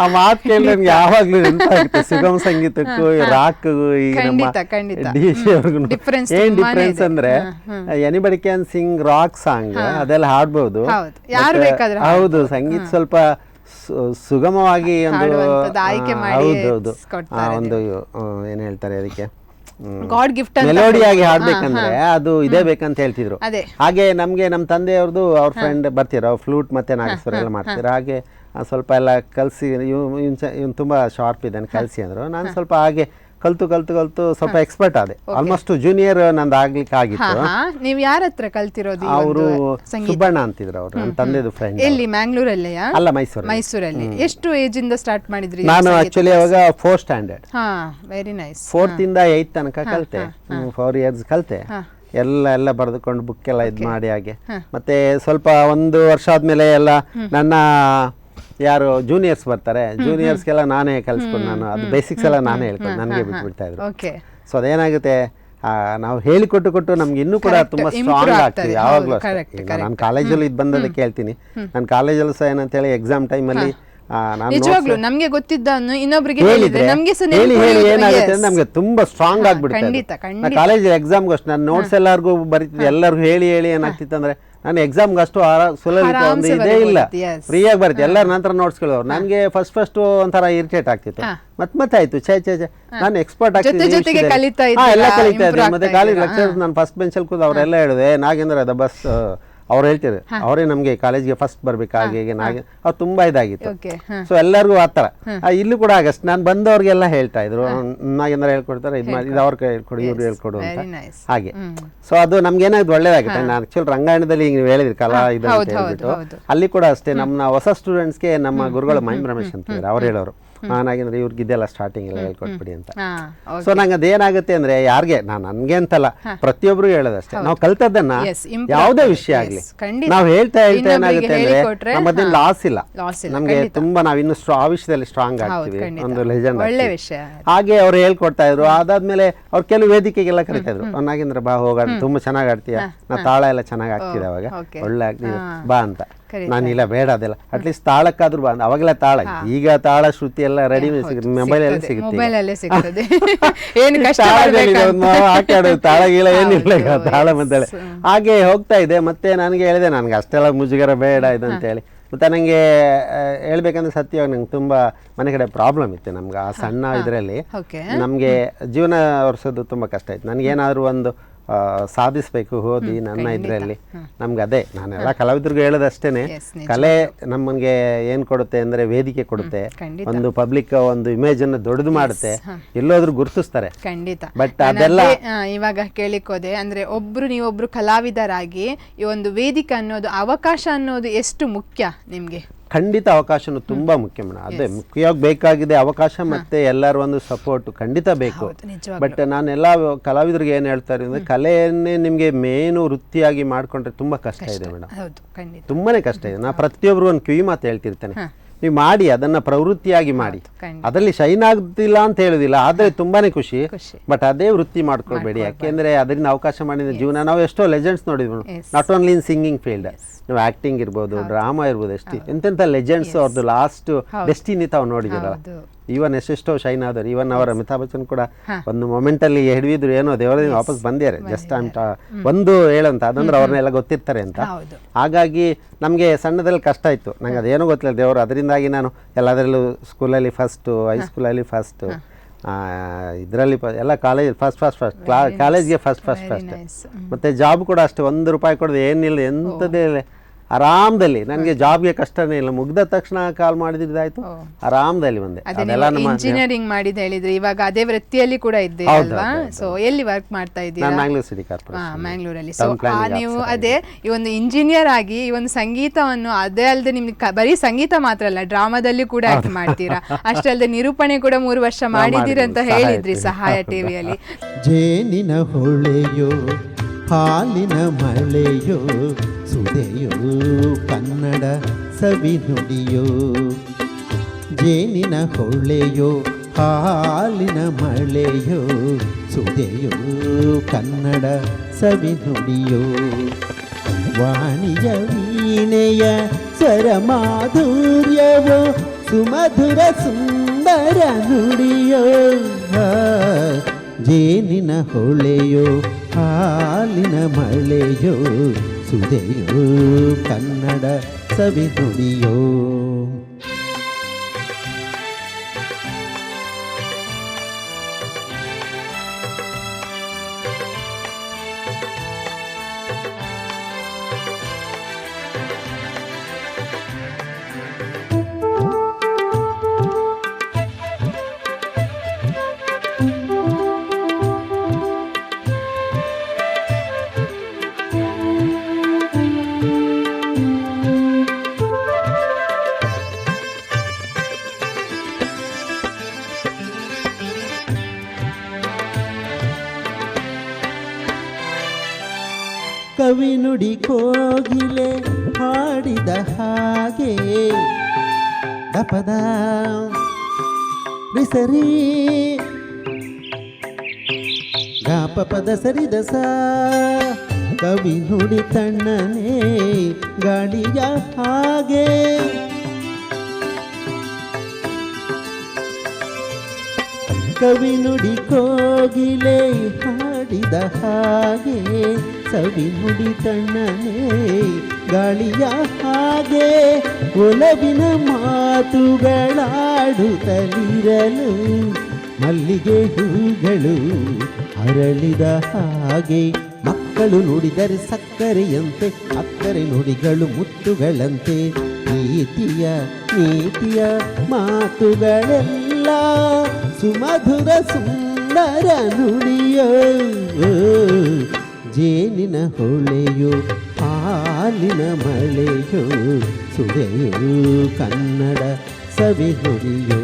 ಆ ಮಾತು ಕೇಳಿ ನನ್ಗೆ ಯಾವಾಗ್ಲೂ ನೆನಪಾಗುತ್ತೆ ಸುಗಮ ಸಂಗೀತಕ್ಕೂ ರಾಕ್ಗೂ. ಈಗ ನಮ್ಮ DC ಅವ್ರಿಗೂ ಏನ್ ಡಿಫ್ರೆನ್ಸ್ ಅಂದ್ರೆ, anybody can sing rock song, ಅದೆಲ್ಲ ಹಾಡ್ಬಹುದು. ಹೌದು, ಸಂಗೀತ ಸ್ವಲ್ಪ ಸುಗಮವಾಗಿ ಒಂದು ಹೌದೌದು ಒಂದು ಏನ್ ಹೇಳ್ತಾರೆ ಅದಕ್ಕೆ, ಗಾಡ್ ಗಿಫ್ಟ್ ಮೆಲೋಡಿಯಾಗಿ ಹಾಡ್ಬೇಕಂದ್ರೆ ಅದು ಇದೇ ಬೇಕಂತ ಹೇಳ್ತಿದ್ರು. ಹಾಗೆ ನಮ್ಗೆ ನಮ್ಮ ತಂದೆಯವ್ರದ್ದು ಅವ್ರ ಫ್ರೆಂಡ್ ಬರ್ತೀರ, ಅವ್ರು ಫ್ಲೂಟ್ ಮತ್ತೆ ನಾಗೇಶ್ವರ ಎಲ್ಲ ಮಾಡ್ತೀರ. ಹಾಗೆ ಸ್ವಲ್ಪ ಎಲ್ಲ ಕಲಿಸಿ, ಇವ್ನು ತುಂಬ ಶಾರ್ಪ್ ಇದ್ದಾನೆ ಕಲಿಸಿ ಅಂದರು. ನಾನು ಸ್ವಲ್ಪ ಹಾಗೆ ಕಲ್ತು ಸ್ವಲ್ಪ ಎಕ್ಸ್ಪರ್ಟ್ ಆದೆ. ಆಲ್ಮೋಸ್ಟ್ ಜೂನಿಯರ್ ನಂದು ಆಗ್ಲಿಕ್ಕೆ ಆಗಿತ್ತು. ನೀವು ಯಾರ ಹತ್ರ ಕಲ್ತಿರೋದು? ಅವರು ಸುಬ್ಬಣ್ಣ ಅಂತಿದ್ರು, ಅವರು ನನ್ನ ತಂದೆದು ಫ್ರೆಂಡ್. ಎಲ್ಲಿ, ಮ್ಯಾಂಗ್ಳೂರಲ್ಲೇ? ಅಲ್ಲ, ಮೈಸೂರಲ್ಲಿ. ಎಷ್ಟು ಏಜ್ ಇಂದ ಸ್ಟಾರ್ಟ್ ಮಾಡಿದ್ರಿ? ನಾನು ಆಕ್ಚುಲಿ ಅವಾಗ 4th standard, very nice, 4th ಇಂದ 8th ತನಕ ಕಲಿತೆ. 4 years ಕಲಿತೆ. ಎಲ್ಲ ಬರೆದುಕೊಂಡು ಬುಕ್ ಎಲ್ಲ ಇದು ಮಾಡಿ ಹಾಗೆ. ಮತ್ತೆ ಸ್ವಲ್ಪ 1 ವರ್ಷ ಆದ್ಮೇಲೆ ಎಲ್ಲ ನನ್ನ ಯಾರು ಜೂನಿಯರ್ಸ್ ಬರ್ತಾರೆ, ಜೂನಿಯರ್ಸ್ಗೆಲ್ಲ ನಾನೇ ಕಲಿಸ್ಕೊಂಡು, ನಾನು ಅದು ಬೇಸಿಕ್ಸ್ ಎಲ್ಲ ನಾನೇ ಹೇಳ್ಕೊಂಡು ನನಗೆ ಬಿಟ್ಬಿಡ್ತಾ ಇದ್ರು. ಸೊ ಅದೇನಾಗುತ್ತೆ, ನಾವು ಹೇಳಿಕೊಟ್ಟು ನಮ್ಗೆ ಇನ್ನೂ ಕೂಡ ತುಂಬಾ ಸ್ಟ್ರಾಂಗ್ ಆಗ್ತೀವಿ ಯಾವಾಗಲೂ. ನಾನು ಕಾಲೇಜಲ್ಲಿ ಇದು ಬಂದದಕ್ಕೆ ಹೇಳ್ತೀನಿ, ನಾನು ಕಾಲೇಜಲ್ಲೂ ಸಹ ಏನಂತೇಳಿ ಎಕ್ಸಾಮ್ ಟೈಮಲ್ಲಿ ನಿಜವಾಗ್ಲೂ ನಮ್ಗೆ ಗೊತ್ತಿದ್ದನ್ನು ಇನ್ನೊಬ್ರಿಗೆ ಹೇಳಿದ್ರೆ ಏನಾಗುತ್ತೆ ನಮ್ಗೆ ತುಂಬಾ ಸ್ಟ್ರಾಂಗ್ ಆಗ್ಬಿಡುತ್ತೆ. ಕಾಲೇಜ್ ಎಕ್ಸಾಮ್ಗೂ ಅಷ್ಟು ನಾನು ನೋಟ್ಸ್ ಎಲ್ಲರಿಗೂ ಬರೀತಿದ್ದೆ. ಎಲ್ಲರಿಗೂ ಹೇಳಿ ಏನಾಗ್ತಿತ್ತು ಅಂದ್ರೆ ನಾನು ಎಕ್ಸಾಮ್ಗೆ ಅಷ್ಟು ಸುಲಭ ಒಂದು ಇದೇ ಇಲ್ಲ, ಫ್ರೀಯಾಗಿ ಬರುತ್ತೆ. ಎಲ್ಲರ ನಂತರ ನೋಡ್ಸ್ಕೊಳ್ಳೋರು. ನನಗೆ ಫಸ್ಟ್ ಒಂಥರ ಇರಿಟೇಟ್ ಆಗ್ತಿತ್ತು. ಮತ್ತೆ ಆಯ್ತು ಛೇ ನಾನು ಎಕ್ಸ್ಪರ್ಟ್ ಆಗ್ತಿದ್ದೆ, ಎಲ್ಲ ಕಲಿತಾ ಇದ್ದೆ. ಮತ್ತೆ ಕಾಲೇಜ್ ಲೆಕ್ಚರ್ ನಾನು ಫಸ್ಟ್ ಬೆಂಚಲ್ಲಿ ಕೂತು ಅವರೆಲ್ಲ ಹೇಳಿದೆ ನಾಗೇಂದ್ರ ಅದ ಬಸ್ ಅವ್ರು ಹೇಳ್ತಾರೆ, ಅವರೇ ನಮಗೆ ಕಾಲೇಜ್ಗೆ ಫಸ್ಟ್ ಬರ್ಬೇಕು ಹಾಗೆ ನಾಗೆ ಅವ್ರು ತುಂಬಾ ಇದಾಗಿತ್ತು. ಸೊ ಎಲ್ಲರಿಗೂ ಆ ಥರ ಇಲ್ಲೂ ಕೂಡ ಆಗಸ್ಟ್ ನಾನು ಬಂದವ್ರಿಗೆಲ್ಲ ಹೇಳ್ತಾ ಇದ್ರು, ನಾಗೇಂದ್ರ ಹೇಳ್ಕೊಡ್ತಾರೆ, ಇದು ಅವ್ರ ಕೈ ಹೇಳ್ಕೊಡು ಇವ್ರು ಹೇಳ್ಕೊಡು ಅಂತ ಹಾಗೆ. ಸೊ ಅದು ನಮ್ಗೆ ಏನಾದ್ರು ಒಳ್ಳೇದಾಗುತ್ತೆ. ನಾನು ಆಕ್ಚುಲಿ ರಂಗಾಯಣದಲ್ಲಿ ನೀವು ಹೇಳಿದ್ರಿ ಕಲಾ ಇದು ಅಂತ ಹೇಳ್ಬಿಟ್ಟು, ಅಲ್ಲಿ ಕೂಡ ಅಷ್ಟೇ ನಮ್ಮ ಹೊಸ ಸ್ಟೂಡೆಂಟ್ಸ್ಗೆ ನಮ್ಮ ಗುರುಗಳು ಮೈಮ್ ರಮೇಶ್ ಅಂತ ಇದ್ದಾರೆ, ಅವ್ರು ಹೇಳೋರು ನಾನಾಗಿಂದ್ರೆ ಇವ್ರಿಗೆ ಇದೆಲ್ಲ ಸ್ಟಾರ್ಟಿಂಗ್ ಎಲ್ಲ ಹೇಳ್ಕೊಟ್ಬಿಡಿ ಅಂತ. ಸೊ ನಂಗೆ ಅದೇನಾಗುತ್ತೆ ಅಂದ್ರೆ ಯಾರಿಗೆ ನನ್ಗೆ ಅಂತಲ್ಲ ಪ್ರತಿಯೊಬ್ರು ಹೇಳೋದಷ್ಟೇ, ನಾವು ಕಲ್ತದ್ದನ್ನ ಯಾವುದೇ ವಿಷಯ ಆಗ್ಲಿ ನಾವು ಹೇಳ್ತಾ ಏನಾಗುತ್ತೆ ಅಂದ್ರೆ ನಮ್ಮದೇನು ಲಾಸ್ ಇಲ್ಲ, ನಮ್ಗೆ ತುಂಬಾ ನಾವ್ ಇನ್ನು ಆ ವಿಷಯದಲ್ಲಿ ಸ್ಟ್ರಾಂಗ್ ಆಗ್ತೀವಿ, ಒಂದು ಲೆಜೆಂಡ್. ಹಾಗೆ ಅವ್ರು ಹೇಳ್ಕೊಡ್ತಾ ಇದ್ರು. ಅದಾದ್ಮೇಲೆ ಅವ್ರು ಕೆಲವು ವೇದಿಕೆಗೆಲ್ಲ ಕರಿತಾ ಇದ್ರು, ನಾಗೇಂದ್ರ ಬಾ ಹೋಗ ತುಂಬಾ ಚೆನ್ನಾಗ್ ಆಡ್ತೀಯ, ನಾ ತಾಳ ಎಲ್ಲ ಚೆನ್ನಾಗ್ ಆಗ್ತಿದೆ ಅವಾಗ ಒಳ್ಳೆ ಆಗ್ತಿದೆ ಬಾ ಅಂತ. ನಾನು ಇಲ್ಲ ಬೇಡ ಅದೆಲ್ಲ ಅಟ್ಲೀಸ್ಟ್ ತಾಳಕ್ಕಾದ್ರೂ ಬಾ. ಅವಾಗೆಲ್ಲ ತಾಳ, ಈಗ ತಾಳ ಶ್ರುತಿ ಎಲ್ಲ ರೆಡಿಮೇಡ್ ಸಿಗುತ್ತೆ, ಮೊಬೈಲ್ ಅಲ್ಲಿ ಸಿಗುತ್ತೆ. ತಾಳ ಗೀಳ ಏನಿಲ್ಲ ಈಗ ತಾಳ ಅಂತೇಳಿ ಹಾಗೆ ಹೋಗ್ತಾ ಇದೆ. ಮತ್ತೆ ನನಗೆ ಹೇಳಿದೆ ನನಗೆ ಅಷ್ಟೆಲ್ಲ ಮುಜುಗರ ಬೇಡ ಇದು ಅಂತ ಹೇಳಿ. ಮತ್ತೆ ನನಗೆ ಹೇಳ್ಬೇಕಂದ್ರೆ ಸತ್ಯವಾಗಿ ನಂಗೆ ತುಂಬ ಮನೆ ಕಡೆ ಪ್ರಾಬ್ಲಮ್ ಇತ್ತು. ನಮ್ಗೆ ಆ ಸಣ್ಣ ಇದರಲ್ಲಿ ನಮಗೆ ಜೀವನ ಒರೆಸೋದು ತುಂಬ ಕಷ್ಟ ಆಯ್ತು. ನನಗೇನಾದರೂ ಒಂದು ಸಾಧಿಸಬೇಕು ಓದಿ ನನ್ನ ಇದರಲ್ಲಿ ನಮ್ಗೆ ಅದೇ ನಾನೆಲ್ಲ ಕಲಾವಿದ್ರಿಗೂ ಹೇಳೋದಷ್ಟೇನೆ, ಕಲೆ ನಮಗೆ ಏನು ಕೊಡುತ್ತೆ ಅಂದರೆ ವೇದಿಕೆ ಕೊಡುತ್ತೆ, ಒಂದು ಪಬ್ಲಿಕ್ ಒಂದು ಇಮೇಜ್ ಅನ್ನು ದೊಡ್ಡದು ಮಾಡುತ್ತೆ, ಎಲ್ಲೋದ್ರೂ ಗುರುತಿಸ್ತಾರೆ. ಖಂಡಿತ. ಬಟ್ ಅದೆಲ್ಲ ಇವಾಗ ಕೇಳಿಕೋದೆ ಅಂದ್ರೆ ನೀವೊಬ್ರು ಕಲಾವಿದರಾಗಿ ಈ ಒಂದು ವೇದಿಕೆ ಅನ್ನೋದು ಅವಕಾಶ ಅನ್ನೋದು ಎಷ್ಟು ಮುಖ್ಯ ನಿಮ್ಗೆ? ಖಂಡಿತ ಅವಕಾಶನು ತುಂಬಾ ಮುಖ್ಯ ಮೇಡಮ್. ಅದೇ ಮುಖ್ಯವಾಗಿ ಬೇಕಾಗಿದೆ ಅವಕಾಶ ಮತ್ತೆ ಎಲ್ಲರ ಒಂದು ಸಪೋರ್ಟ್ ಖಂಡಿತ ಬೇಕು. ಬಟ್ ನಾನೆಲ್ಲ ಕಲಾವಿದರಿಗೆ ಏನು ಹೇಳ್ತಾರೆ ಅಂದ್ರೆ ಕಲೆಯನ್ನೇ ನಿಮ್ಗೆ ಮೇನು ವೃತ್ತಿಯಾಗಿ ಮಾಡ್ಕೊಂಡ್ರೆ ತುಂಬಾ ಕಷ್ಟ ಇದೆ ಮೇಡಮ್, ತುಂಬಾನೇ ಕಷ್ಟ ಇದೆ. ನಾ ಪ್ರತಿಯೊಬ್ರು ಒಂದು ಕಿವಿ ಮಾತು ಹೇಳ್ತಿರ್ತೇನೆ, ನೀವು ಮಾಡಿ ಅದನ್ನ ಪ್ರವೃತ್ತಿಯಾಗಿ ಮಾಡಿ, ಅದರಲ್ಲಿ ಶೈನ್ ಆಗ್ತಿಲ್ಲ ಅಂತ ಹೇಳುದಿಲ್ಲ, ಆದ್ರೆ ತುಂಬಾನೇ ಖುಷಿ. ಬಟ್ ಅದೇ ವೃತ್ತಿ ಮಾಡ್ಕೊಳ್ಬೇಡಿ, ಯಾಕೆಂದ್ರೆ ಅದರಿಂದ ಅವಕಾಶ ಮಾಡಿದ ಜೀವನ ನಾವು ಎಷ್ಟೋ ಲೆಜೆಂಡ್ಸ್ ನೋಡಿದ್ವಿ, not only in singing field, ನೀವು ಆಕ್ಟಿಂಗ್ ಇರ್ಬೋದು, ಡ್ರಾಮಾ ಇರ್ಬೋದು, ಎಂತೆಂಥ ಲೆಜೆಂಡ್ಸ್ ಅವ್ರದ್ದು ಲಾಸ್ಟ್ ಡೆಸ್ಟಿನಿ ತಾವು ನೋಡಿದಿರಲ್ಲ. ಈವನ್ ಎಷ್ಟೆಷ್ಟೋ ಶೈನ್ ಆದವ್ರು, ಈವನ್ ಅವರ ಅಮಿತಾಬ್ ಬಚ್ಚನ್ ಕೂಡ ಒಂದು ಮೊಮೆಂಟ್ ಅಲ್ಲಿ ಹಿಡಿದ್ರು, ಏನೋ ದೇವರಿಂದ ವಾಪಸ್ ಬಂದಿದ್ದಾರೆ. ಜಸ್ಟ್ ಒಂದು ಹೇಳಂತ ಅದಂದ್ರೆ ಅವ್ರನ್ನೆಲ್ಲ ಗೊತ್ತಿರ್ತಾರೆ ಅಂತ. ಹಾಗಾಗಿ ನಮಗೆ ಸಣ್ಣದಲ್ಲಿ ಕಷ್ಟ ಇತ್ತು, ನಂಗೆ ಅದೇನೋ ಗೊತ್ತಿಲ್ಲ ದೇವರು. ಅದರಿಂದಾಗಿ ನಾನು ಎಲ್ಲದರಲ್ಲೂ ಸ್ಕೂಲಲ್ಲಿ ಫಸ್ಟು, ಹೈಸ್ಕೂಲಲ್ಲಿ ಫಸ್ಟು, ಇದರಲ್ಲಿ ಎಲ್ಲ ಕಾಲೇಜ್ ಫಸ್ಟ್ ಕಾಲೇಜ್ಗೆ ಫಸ್ಟ್ ಮತ್ತು ಜಾಬ್ ಕೂಡ ಅಷ್ಟೇ. ₹1 ಕೊಡೋದು ಏನಿಲ್ಲ, ಎಂಥದ್ದೇ ಇಲ್ಲ, ಆರಾಮದಲ್ಲಿ. ನನಗೆ ಜಾಬ್ಗೆ ಕಷ್ಟನೇ ಇಲ್ಲ, ಮುಗ್ದ ತಕ್ಷಣ ಕಾಲ್ ಮಾಡಿದಾಯ್ತು, ಆರಾಮದಲ್ಲಿ ಬಂದೆ. ಇಂಜಿನಿಯರಿಂಗ್ ಮಾಡಿದ ಹೇಳಿದ್ರೆ ಇವಾಗ ಅದೇ ವೃತ್ತಿಯಲ್ಲಿ ಕೂಡ ಇದ್ದೆ ಅಲ್ವಾ? ಸೊ ಎಲ್ಲಿ ವರ್ಕ್ ಮಾಡ್ತಾ ಇದ್ದೀರಾ? ನಾನು ಮ್ಯಾಂಗ್ಳೂರ್ ಸಿಟಿ ಕಾರ್ಪೊರೇಷನ್, ಮ್ಯಾಂಗ್ಳೂರಲ್ಲಿ. ಸೊ ನೀವು ಅದೇ ಈ ಒಂದು ಇಂಜಿನಿಯರ್ ಆಗಿ ಈ ಒಂದು ಸಂಗೀತವನ್ನು ಅದೇ ಅಲ್ಲದೆ ನಿಮ್ಗೆ ಬರೀ ಸಂಗೀತ ಮಾತ್ರ ಅಲ್ಲ, ಡ್ರಾಮಾದಲ್ಲಿ ಕೂಡ ಆಕ್ಟ್ ಮಾಡ್ತೀರಾ. ಅಷ್ಟೇ ಅಲ್ಲದೆ ನಿರೂಪಣೆ ಕೂಡ 3 ವರ್ಷ ಮಾಡಿದ್ದೀರಿ ಅಂತ ಹೇಳಿದ್ರಿ ಸಹಾಯ ಟಿವಿಯಲ್ಲಿ. ಜೇನಿನ ಹೊಳೆಯೋ ಹಾಲಿನ ಮಳೆಯೋ ಸುದೆಯೋ ಕನ್ನಡ ಸವಿ ನುಡಿಯೋ, ಜೇನಿನ ಹೊಳೆಯೋ ಹಾಲಿನ ಮಳೆಯೋ ಸುದೆಯೋ ಕನ್ನಡ ಸವಿ ನುಡಿಯೋ, ವಾಣಿಯ ವೀಣೆಯ ಸ್ವರ ಮಾಧುರ್ಯವೋ ಸುಮಧುರ ಸುಂದರ ನುಡಿಯೋ, ಜೇನಿನ ಹೊಳೆಯೋ ಹಾಲಿನ ಮಳೆಯೋ ಸುದೆಯೋ ಕನ್ನಡ ಸವಿ ನುಡಿಯೋ. ಕವಿ ನುಡಿ ಕೋಗಿಲೆ ಹಾಡಿದ ಹಾಗೆ ದಪದ ಸರಿ ಗಾಪ ಪದ ಸರಿದ ಸ, ಕವಿ ನುಡಿ ತಣ್ಣನೆ ಗಾಳಿಯ ಹಾಗೆ, ಕವಿ ನುಡಿ ಕೋಗಿಲೆ ಹಾಡಿದ ಹಾಗೆ ಸವಿ ನುಡಿ ತಣ್ಣನೆ ಗಾಳಿಯ ಹಾಗೆ ಒಲವಿನ ಮಾತುಗಳಾಡುತ್ತಲಿರಲು ಮಲ್ಲಿಗೆ ಹೂಗಳು ಅರಳಿದ ಹಾಗೆ ಮಕ್ಕಳು ನುಡಿದರೆ ಸಕ್ಕರೆಯಂತೆ ಅಕ್ಕರೆ ನುಡಿಗಳು ಮುತ್ತುಗಳಂತೆ ಪ್ರೀತಿಯ ನೀತಿಯ ಮಾತುಗಳೆಲ್ಲ ಸುಮಧುರ ಸುಂದರ ನುಡಿಯೋ ಜೇನಿನ ಹೊಳೆಯೋ ಹಾಲಿನ ಮಳೆಯೋ ಸುರೆಯೋ ಕನ್ನಡ ಸವಿ ನುಡಿಯೋ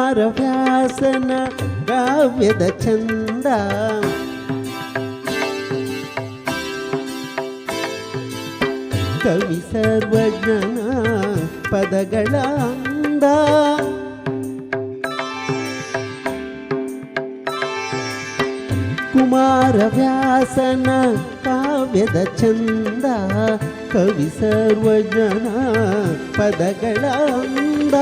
ಕುಮಾರವ್ಯಾಸನ ಕಾವ್ಯದ ಚಂದ ಕವಿ ಸರ್ವಜ್ಞನ ಪದಗಳ ಅಂದ ಕುಮಾರವ್ಯಾಸನ ಕಾವ್ಯದ ಚಂದ ಕವಿ ಸರ್ವಜ್ಞನ ಪದಗಳ ಅಂದ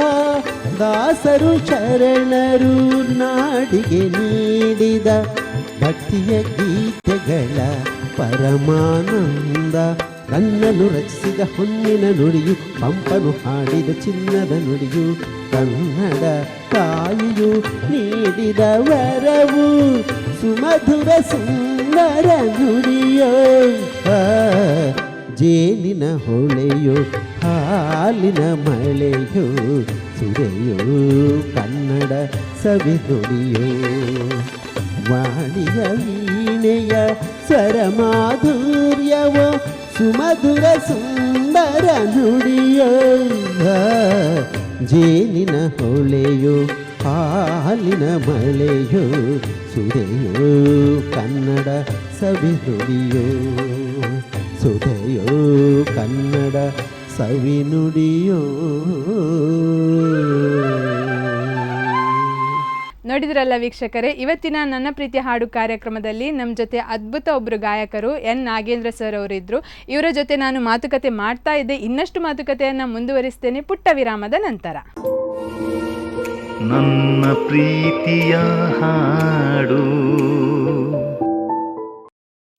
ದಾಸರು ಶರಣರು ನಾಡಿಗೆ ನೀಡಿದ ಭಕ್ತಿಯ ಗೀತೆಗಳ ಪರಮಾನಂದ ನನ್ನನ್ನು ರಚಿಸಿದ ಹೊನ್ನಿನ ನುಡಿಯು ಪಂಪನು ಹಾಡಿದ ಚಿನ್ನದ ನುಡಿಯು ಕನ್ನಡ ತಾಯಿಯು ನೀಡಿದ ವರವು ಸುಮಧುರ ಸುಂದರ ನುಡಿಯೋ ಜೇನಿನ ಹೊಳೆಯೋ ಹಾಲಿನ ಮಳೆಯೋ ಸುರೆಯೋ ಕನ್ನಡ ಸವಿ ನುಡಿಯೋ ವಾಣಿಯ ವೀಣೆಯ ಸ್ವರಮಾಧುರ್ಯವೋ ಸುಮಧುರ ಸುಂದರ ನುಡಿಯೋ ಜೇನಿನ ಹೊಳೆಯೋ ಹಾಲಿನ ಮಳೆಯೋ ಸುರೆಯೋ ಕನ್ನಡ ಸವಿ ನುಡಿಯೋ ಸುಧೆಯೋ ಕನ್ನಡ ಸವಿ ನುಡಿಯೋ. ನೋಡಿದ್ರಲ್ಲ ವೀಕ್ಷಕರೇ, ಇವತ್ತಿನ ನನ್ನ ಪ್ರೀತಿಯ ಹಾಡು ಕಾರ್ಯಕ್ರಮದಲ್ಲಿ ನಮ್ಮ ಜೊತೆ ಅದ್ಭುತ ಒಬ್ಬರು ಗಾಯಕರು ಎನ್ ನಾಗೇಂದ್ರ ಸರ್ ಅವರಿದ್ದರು. ಇವರ ಜೊತೆ ನಾನು ಮಾತುಕತೆ ಮಾಡ್ತಾ ಇದ್ದೆ. ಇನ್ನಷ್ಟು ಮಾತುಕತೆಯನ್ನು ಮುಂದುವರಿಸ್ತೇನೆ ಪುಟ್ಟ ವಿರಾಮದ ನಂತರ. ನನ್ನ ಪ್ರೀತಿಯ ಹಾಡು.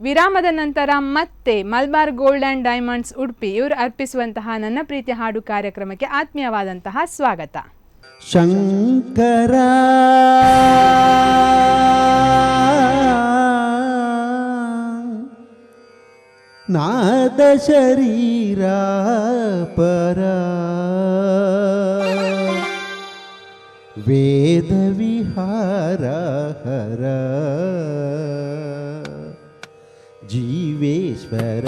ವಿರಾಮದ ನಂತರ ಮತ್ತೆ Malabar gold and diamonds Udupi ಇವರು ಅರ್ಪಿಸುವಂತಹ ನನ್ನ ಪ್ರೀತಿಯ ಹಾಡು ಕಾರ್ಯಕ್ರಮಕ್ಕೆ ಆತ್ಮೀಯವಾದಂತಹ ಸ್ವಾಗತ. ಶಂಕರ ನಾದ ಶರೀರ ಪರ ವೇದ ವಿಹಾರ ಹರ ಜೀವೇಶ್ವರ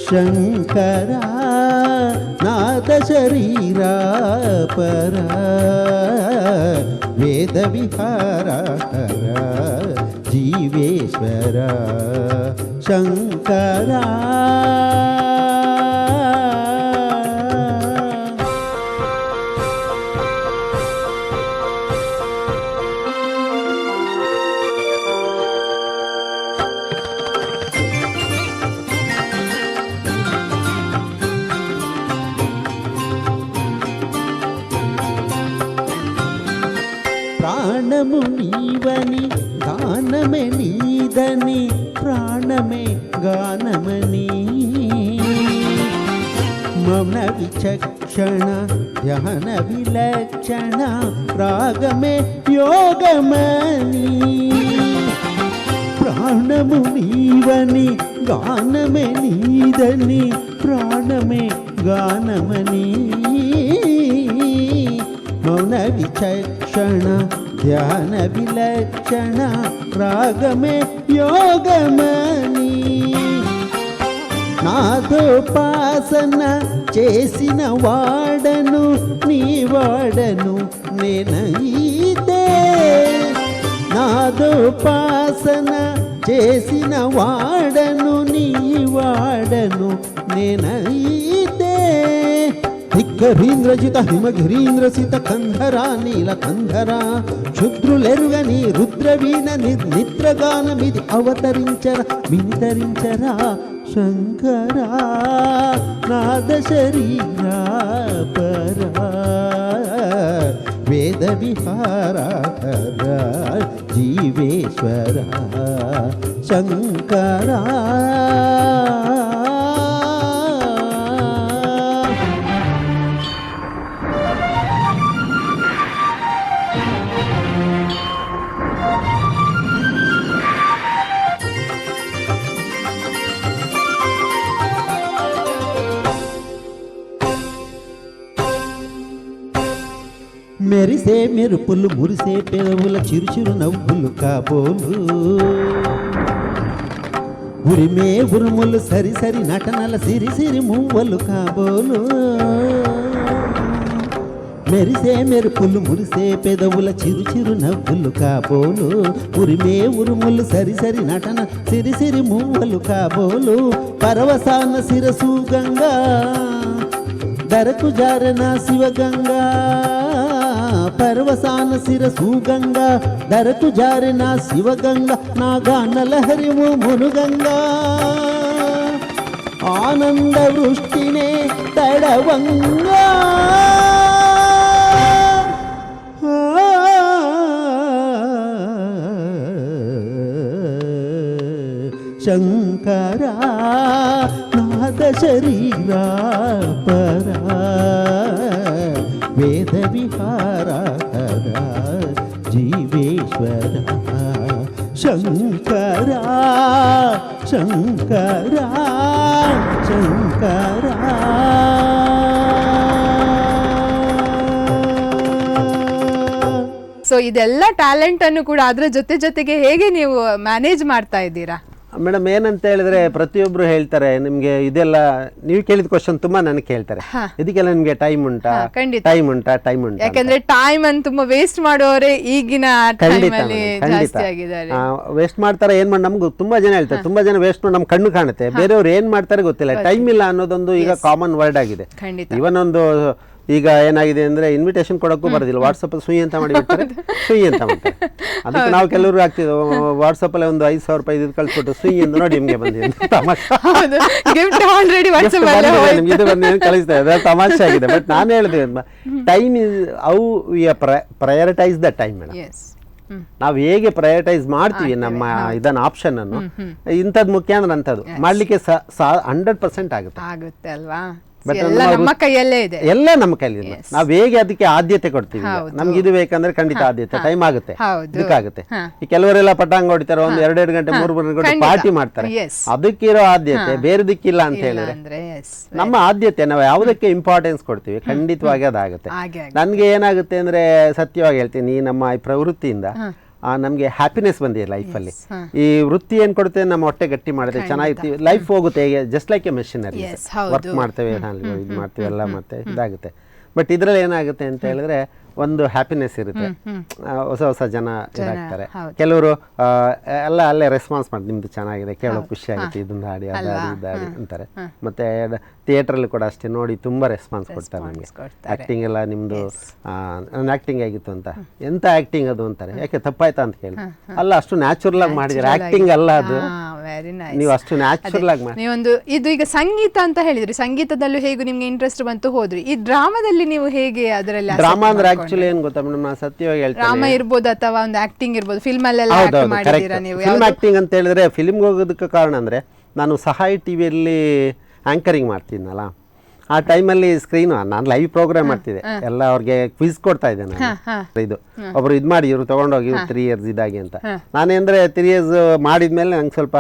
ಶಂಕರ ನಾದ ಶರೀರ ಪರ ವೇದ ವಿಹಾರ ಹರ ಜೀವೇಶ್ವರ ಶಂಕರ. ప్రాణము నీవని గానమే నీదని ప్రాణమే గానమని మౌన విచక్షణ ధ్యాన విలక్షణ రాగమే యోగమని ప్రాణము నీవని గానమే నీదని ప్రాణమే గానమని మౌన విచక్షణ ధ్యాన విలక్షణ రాగమే యోగమని నాదోపాసన చేసిన వాడను నీవాడను నేనైతే నాదోపాసన చేసిన వాడను నీవాడను నేనైతే ధిక్కరీంద్రజిత హిమగిరీంద్రసిత కంధరా నీల కంధరా క్షుద్రులెరుగని రుద్రవీణ నిద్రగానమిది అవతరించరా వినితరించరా శంకరా నాద శరీరా పరా వేద విహారా జీవేశ్వర శంకరా. మెరిసే మెరుపులు మురిసే పెదవుల చిరుచిరు నవ్వులు కాబోలు ఉరిమే ఉరుములు సరి సరి నటనల సిరి సిరి మువ్వలు కాబోలు మెరిసే మెరుపులు మురిసే పెదవుల చిరుచిరు నవ్వులు కాబోలు ఉరిమే ఉరుములు సరి సరి నటన సిరి సిరి మువ్వలు కాబోలు పరవసాన శిరసు గంగా దరకు జారన శివగంగా పర్వసాన శిరసు గంగా దరకు జారిన శివగంగా నాగాన లహరిము మునుగంగా ఆనంద వృష్టినే తడవంగా శంకరా నాద శరీరా పరా వేద విహారా జీవేశ్వర శంకరా శంకరా శంకరా. ಸೊ ಇದೆಲ್ಲ ಟ್ಯಾಲೆಂಟ್ ಅನ್ನು ಕೂಡ ಅದರ ಜೊತೆಗೆ ಹೇಗೆ ನೀವು ಮ್ಯಾನೇಜ್ ಮಾಡ್ತಾ ಇದ್ದೀರಾ? ಮೇಡಮ್ ಏನಂತ ಹೇಳಿದ್ರೆ ಪ್ರತಿಯೊಬ್ರು ಹೇಳ್ತಾರೆ ನಿಮ್ಗೆ ಇದೆಲ್ಲ ನೀವು ಕೇಳಿದ ಕ್ವಶನ್ ತುಂಬಾ ನನಗೆ ಕೇಳ್ತಾರೆ, ಇದಕ್ಕೆಲ್ಲ ನಿಮ್ಗೆ ಟೈಮ್ ಉಂಟಾ ಟೈಮ್ ಉಂಟಾ ಟೈಮ್ ಉಂಟಾ, ಯಾಕಂದ್ರೆ ಟೈಮ್ ಅನ್ನು ತುಂಬಾ ವೇಸ್ಟ್ ಮಾಡೋರೆ ಈಗಿನ ಟೈಮ್ ಅಲ್ಲಿ ಜಾಸ್ತಿ ಆಗಿದ್ದಾರೆ. ವೇಸ್ಟ್ ಮಾಡ್ತಾರೆ, ಏನ್ ಮಾಡಿ ನಮ್ಗೆ ತುಂಬಾ ಜನ ಹೇಳ್ತಾರೆ, ತುಂಬಾ ಜನ ವೇಸ್ಟ್ ಮಾಡಿ ನಮ್ ಕಣ್ಣು ಕಾಣುತ್ತೆ, ಬೇರೆಯವ್ರು ಏನ್ ಮಾಡ್ತಾರೆ ಗೊತ್ತಿಲ್ಲ. ಟೈಮ್ ಇಲ್ಲ ಅನ್ನೋದೊಂದು ಈಗ ಕಾಮನ್ ವರ್ಡ್ ಆಗಿದೆ. ಇವನ್ ಒಂದು ಈಗ ಏನಾಗಿದೆ ಅಂದ್ರೆ ಇನ್ವಿಟೇಷನ್ ಕೊಡಕ್ಕೂ ಬರೋದಿಲ್ಲ, ವಾಟ್ಸಪ್ ಸುಯಿ ಅಂತ ಮಾಡಿಬಿಡ್ತಾರೆ, ಸುಯಿ ಅಂತ ಮಾಡ್ತಾರೆ. ಅದಕ್ಕೆ ನಾವು ಕೆಲವರು ಆಗ್ತಿದ್ವಿ ವಾಟ್ಸಪ್ ಅಲ್ಲಿ ಒಂದು 5,000 ರೂಪಾಯಿ ಇದು ಕಳ್ಸಿಬಿಟ್ಟು ಸುಯಿ ಅಂತ ನೋಡಿ ನಿಮ್ಗೆ ಬಂದಿದೆ ಇದು ಬಂದು ಕಳಿಸ್ತಾ ಇದೆ, ತಮಾಷೆ ಆಗಿದೆ. ಬಟ್ ನಾನು ಹೇಳಿದೆ time is how we prioritise the time madam. ನಾವು ಹೇಗೆ ಪ್ರಯಾರಿಟೈಸ್ ಮಾಡ್ತೀವಿ ನಮ್ಮ ಇದನ್ನ ಆಪ್ಷನ್ ಅನ್ನು, ಇಂಥದ್ದು ಮುಖ್ಯ ಅಂದ್ರೆ ಅಂಥದ್ದು ಮಾಡ್ಲಿಕ್ಕೆ 100% ಆಗುತ್ತೆ ಅಲ್ವಾ. ನಮ್ಮ ಕೈಯಲ್ಲೇ ಇದೆ, ಎಲ್ಲ ನಮ್ಮ ಕೈಯಲ್ಲಿ. ನಾವ್ ಹೇಗೆ ಅದಕ್ಕೆ ಆದ್ಯತೆ ಕೊಡ್ತೀವಿ. ನಮ್ಗೆ ಇದು ಬೇಕಂದ್ರೆ ಖಂಡಿತ ಆದ್ಯತೆ ಟೈಮ್ ಆಗುತ್ತೆ, ಇದಕ್ಕಾಗುತ್ತೆ. ಈ ಕೆಲವರೆಲ್ಲ ಪಟಾಂಗ ಹೊಡಿತಾರೆ, ಒಂದು 2 ಗಂಟೆ 3 ಗಂಟೆ ಪಾರ್ಟಿ ಮಾಡ್ತಾರೆ, ಅದಕ್ಕಿರೋ ಆದ್ಯತೆ ಬೇರೆದಕ್ಕಿಲ್ಲ ಅಂತ ಹೇಳಿದ್ರೆ ನಮ್ಮ ಆದ್ಯತೆ ನಾವು ಯಾವುದಕ್ಕೆ ಇಂಪಾರ್ಟೆನ್ಸ್ ಕೊಡ್ತೀವಿ ಖಂಡಿತವಾಗಿ ಅದಾಗುತ್ತೆ. ನನ್ಗೆ ಏನಾಗುತ್ತೆ ಅಂದ್ರೆ ಸತ್ಯವಾಗಿ ಹೇಳ್ತೀನಿ, ನಮ್ಮ ಈ ಪ್ರವೃತ್ತಿಯಿಂದ ನಮ್ಗೆ ಹ್ಯಾಪಿನೆಸ್ ಬಂದಿದೆ ಲೈಫಲ್ಲಿ. ಈ ವೃತ್ತಿ ಏನ್ ಕೊಡುತ್ತೆ, ನಮ್ಮ ಹೊಟ್ಟೆ ಗಟ್ಟಿ ಮಾಡುತ್ತೆ, ಚೆನ್ನಾಗಿರ್ತೀವಿ, ಲೈಫ್ ಹೋಗುತ್ತೆ ಹೇಗೆ just like A machinery. Work ಮಾಡ್ತೇವೆ, ಇದು ಮಾಡ್ತೇವೆ, ಎಲ್ಲ ಮತ್ತೆ ಇದಾಗುತ್ತೆ. ಬಟ್ ಇದ್ರಲ್ಲಿ ಏನಾಗುತ್ತೆ ಅಂತ ಹೇಳಿದ್ರೆ ಒಂದು ಹ್ಯಾಪಿನೆಸ್ ಇರುತ್ತೆ, ಹೊಸ ಹೊಸ ಜನ ಇದಾಗ್ತಾರೆ. ಕೆಲವರು ಎಲ್ಲ ಅಲ್ಲೇ ರೆಸ್ಪಾನ್ಸ್ ಮಾಡಿ ನಿಮ್ದು ಚೆನ್ನಾಗಿದೆ, ಕೇಳೋ ಖುಷಿ ಆಗುತ್ತೆ, ಇದನ್ನ ಹಾಡಿ ಅದಾಡಿ ಅಂತಾರೆ. ಮತ್ತೆ ಥಿಯೇಟರ್ ಅಲ್ಲಿ ಕೂಡ ಅಷ್ಟೇ, ನೋಡಿ ತುಂಬಾ ರೆಸ್ಪಾನ್ಸ್ ಕೊಡ್ತಾರೆ ನಮಗೆ. ಆಕ್ಟಿಂಗ್ ಎಲ್ಲ ನಿಮ್ದು ನನ್ನ ಆಕ್ಟಿಂಗ್ ಆಗಿತ್ತು ಅಂತ, ಎಂತ ಆಕ್ಟಿಂಗ್ ಅದು ಅಂತಾರೆ. ಯಾಕೆ ತಪ್ಪಾಯ್ತಾ ಅಂತ ಕೇಳಿ, ಅಲ್ಲ ಅಷ್ಟು ನ್ಯಾಚುರಲ್ ಆಗಿ ಮಾಡಿದ್ರೆ ಆಕ್ಟಿಂಗ್ ಅಲ್ಲ ಅದು, ನೀವು ಅಷ್ಟು ನ್ಯಾಚುರಲ್ ಆಗಿ ಮಾಡಿ. ನೀವೊಂದು ಇದು ಈಗ ಸಂಗೀತ ಅಂತ ಹೇಳಿದ್ರಿ, ಸಂಗೀತದಲ್ಲೂ ಹೇಗೆ ನಿಮ್ಗೆ ಇಂಟ್ರೆಸ್ಟ್ ಬಂತು ಹೋದ್ರಿ. ಈ ಡ್ರಾಮಾದಲ್ಲಿ ನೀವು ಹೇಗೆ ಅದರಲ್ಲಿ? ಡ್ರಾಮಾ ಅಂದ್ರೆ ಆಕ್ಚುಲಿ ಏನ್ ಗೊತ್ತಾ ಮೇಡಮ್, ನಾನು ಸತ್ಯವಾಗಿ ಹೇಳ್ತೇನೆ, ಡ್ರಾಮಾ ಇರ್ಬೋದು ಅಥವಾ ಒಂದು ಆಕ್ಟಿಂಗ್ ಇರ್ಬೋದು, ಫಿಲ್ಮ್ ಅಲ್ಲೆಲ್ಲ ಮಾಡಿದ್ದೀರಾ ನೀವು? ಫಿಲ್ಮ್ ಆಕ್ಟಿಂಗ್ ಅಂತ ಹೇಳಿದ್ರೆ ಫಿಲ್ಮ್ಗೆ ಹೋಗೋದಕ್ಕೆ ಕಾರಣ ಅಂದ್ರೆ ನಾನು ಸಹಾಯ ಟಿವಿಯಲ್ಲಿ ಆಂಕರಿಂಗ್ ಮಾಡ್ತಿದ್ನಲ್ಲ, ಆ ಟೈಮಲ್ಲಿ ಸ್ಕ್ರೀನ್ ನಾನು ಲೈವ್ ಪ್ರೋಗ್ರಾಮ್ ಮಾಡ್ತಿದ್ದೆ, ಎಲ್ಲ ಅವ್ರಿಗೆ ಕ್ವಿಜ್ ಕೊಡ್ತಾ ಇದ್ದೆ ನಾನು. ಇದು ಒಬ್ರು ಇದ್ ಮಾಡಿ ಇವ್ರು ತಗೊಂಡೋಗಿ 3 ಇಯರ್ಸ್ ಇದಾಗಿ ಅಂತ. ನಾನೇಂದ್ರೆ 3 ಇಯರ್ಸ್ ಮಾಡಿದ್ಮೇಲೆ ನಂಗೆ ಸ್ವಲ್ಪ